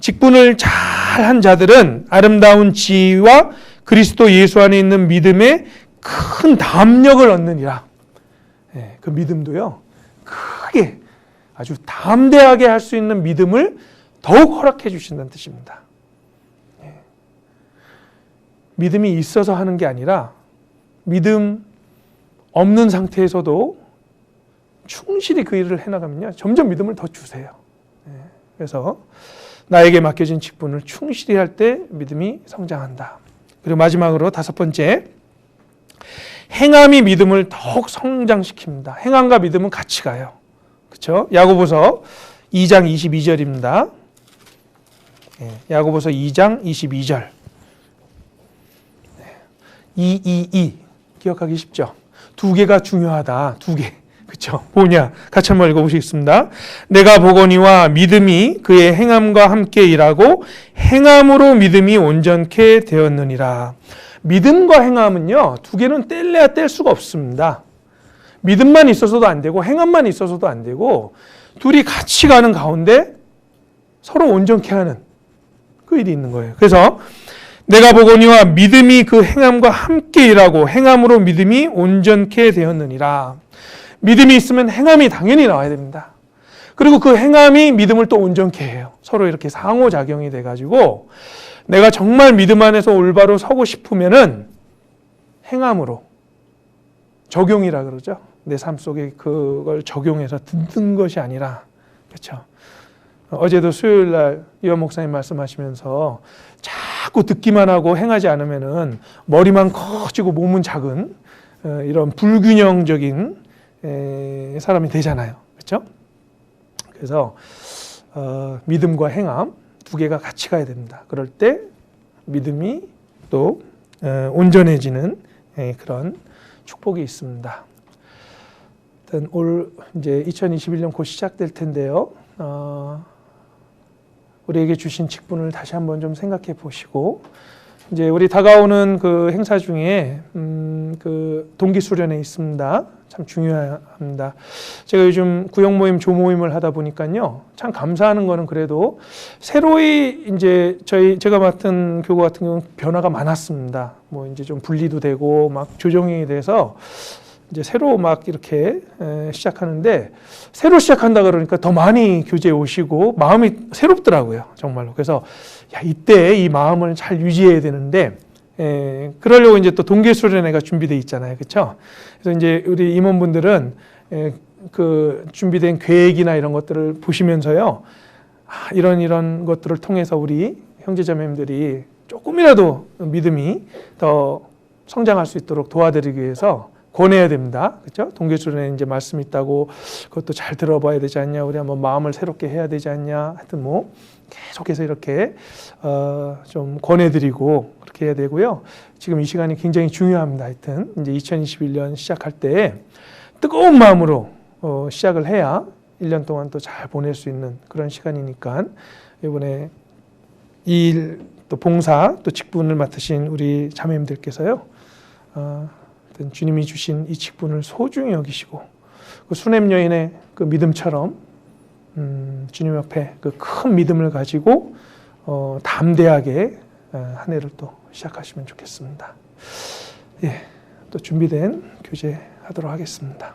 직분을 잘한 자들은 아름다운 지위와 그리스도 예수 안에 있는 믿음에 큰 담력을 얻느니라. 그 믿음도요, 크게 아주 담대하게 할 수 있는 믿음을 더욱 허락해 주신다는 뜻입니다. 믿음이 있어서 하는 게 아니라 믿음 없는 상태에서도 충실히 그 일을 해나가면요, 점점 믿음을 더 주세요. 그래서 나에게 맡겨진 직분을 충실히 할 때 믿음이 성장한다. 그리고 마지막으로 다섯 번째, 행함이 믿음을 더욱 성장시킵니다. 행함과 믿음은 같이 가요. 그렇죠? 야고보서 2장 22절입니다. 야고보서 2장 22절. 2 기억하기 쉽죠? 두 개가 중요하다. 두 개. 그렇죠? 뭐냐? 같이 한번 읽어보시겠습니다. 내가 보거니와 믿음이 그의 행함과 함께 일하고 행함으로 믿음이 온전케 되었느니라. 믿음과 행함은요, 두 개는 뗄래야 뗄 수가 없습니다. 믿음만 있어서도 안 되고 행함만 있어서도 안 되고, 둘이 같이 가는 가운데 서로 온전케 하는 그 일이 있는 거예요. 그래서 내가 보거니와 믿음이 그 행함과 함께 일하고 행함으로 믿음이 온전케 되었느니라. 믿음이 있으면 행함이 당연히 나와야 됩니다. 그리고 그 행함이 믿음을 또 온전케 해요. 서로 이렇게 상호작용이 돼가지고 내가 정말 믿음 안에서 올바로 서고 싶으면은 행함으로, 적용이라 그러죠. 내 삶 속에 그걸 적용해서 듣는 것이 아니라, 그렇죠. 어제도 수요일 날 이완 목사님 말씀하시면서 자꾸 듣기만 하고 행하지 않으면은 머리만 커지고 몸은 작은 이런 불균형적인 사람이 되잖아요. 그렇죠? 그래서 믿음과 행함 두 개가 같이 가야 됩니다. 그럴 때 믿음이 또 온전해지는 그런 축복이 있습니다. 올 이제 2021년 곧 시작될 텐데요. 우리에게 주신 직분을 다시 한번 좀 생각해 보시고, 이제 우리 다가오는 그 행사 중에 그 동기 수련회 있습니다. 참 중요합니다. 제가 요즘 구역 모임, 조모임을 하다 보니까요, 참 감사하는 거는 그래도 새로이 이제 제가 맡은 교구 같은 경우는 변화가 많았습니다. 뭐 이제 좀 분리도 되고 막 조정이 돼서 이제 새로 막 이렇게 시작하는데, 새로 시작한다 그러니까 더 많이 교제에 오시고 마음이 새롭더라고요, 정말로. 그래서 야, 이때 이 마음을 잘 유지해야 되는데, 그러려고 이제 또 동계수련회가 준비되어 있잖아요, 그렇죠? 그래서 이제 우리 임원분들은 그 준비된 계획이나 이런 것들을 보시면서요, 이런 것들을 통해서 우리 형제자매님들이 조금이라도 믿음이 더 성장할 수 있도록 도와드리기 위해서 권해야 됩니다. 그렇죠? 동계술에 이제 말씀이 있다고 그것도 잘 들어봐야 되지 않냐, 우리 한번 마음을 새롭게 해야 되지 않냐, 하여튼 뭐 계속해서 이렇게 좀 권해드리고 그렇게 해야 되고요. 지금 이 시간이 굉장히 중요합니다. 하여튼 이제 2021년 시작할 때 뜨거운 마음으로 시작을 해야 1년 동안 또 잘 보낼 수 있는 그런 시간이니까 이번에 이 일, 또 봉사, 또 직분을 맡으신 우리 자매님들께서요, 주님이 주신 이 직분을 소중히 여기시고 그 수냄 여인의 그 믿음처럼 주님 앞에 그 큰 믿음을 가지고 담대하게 한 해를 또 시작하시면 좋겠습니다. 예, 또 준비된 교제 하도록 하겠습니다.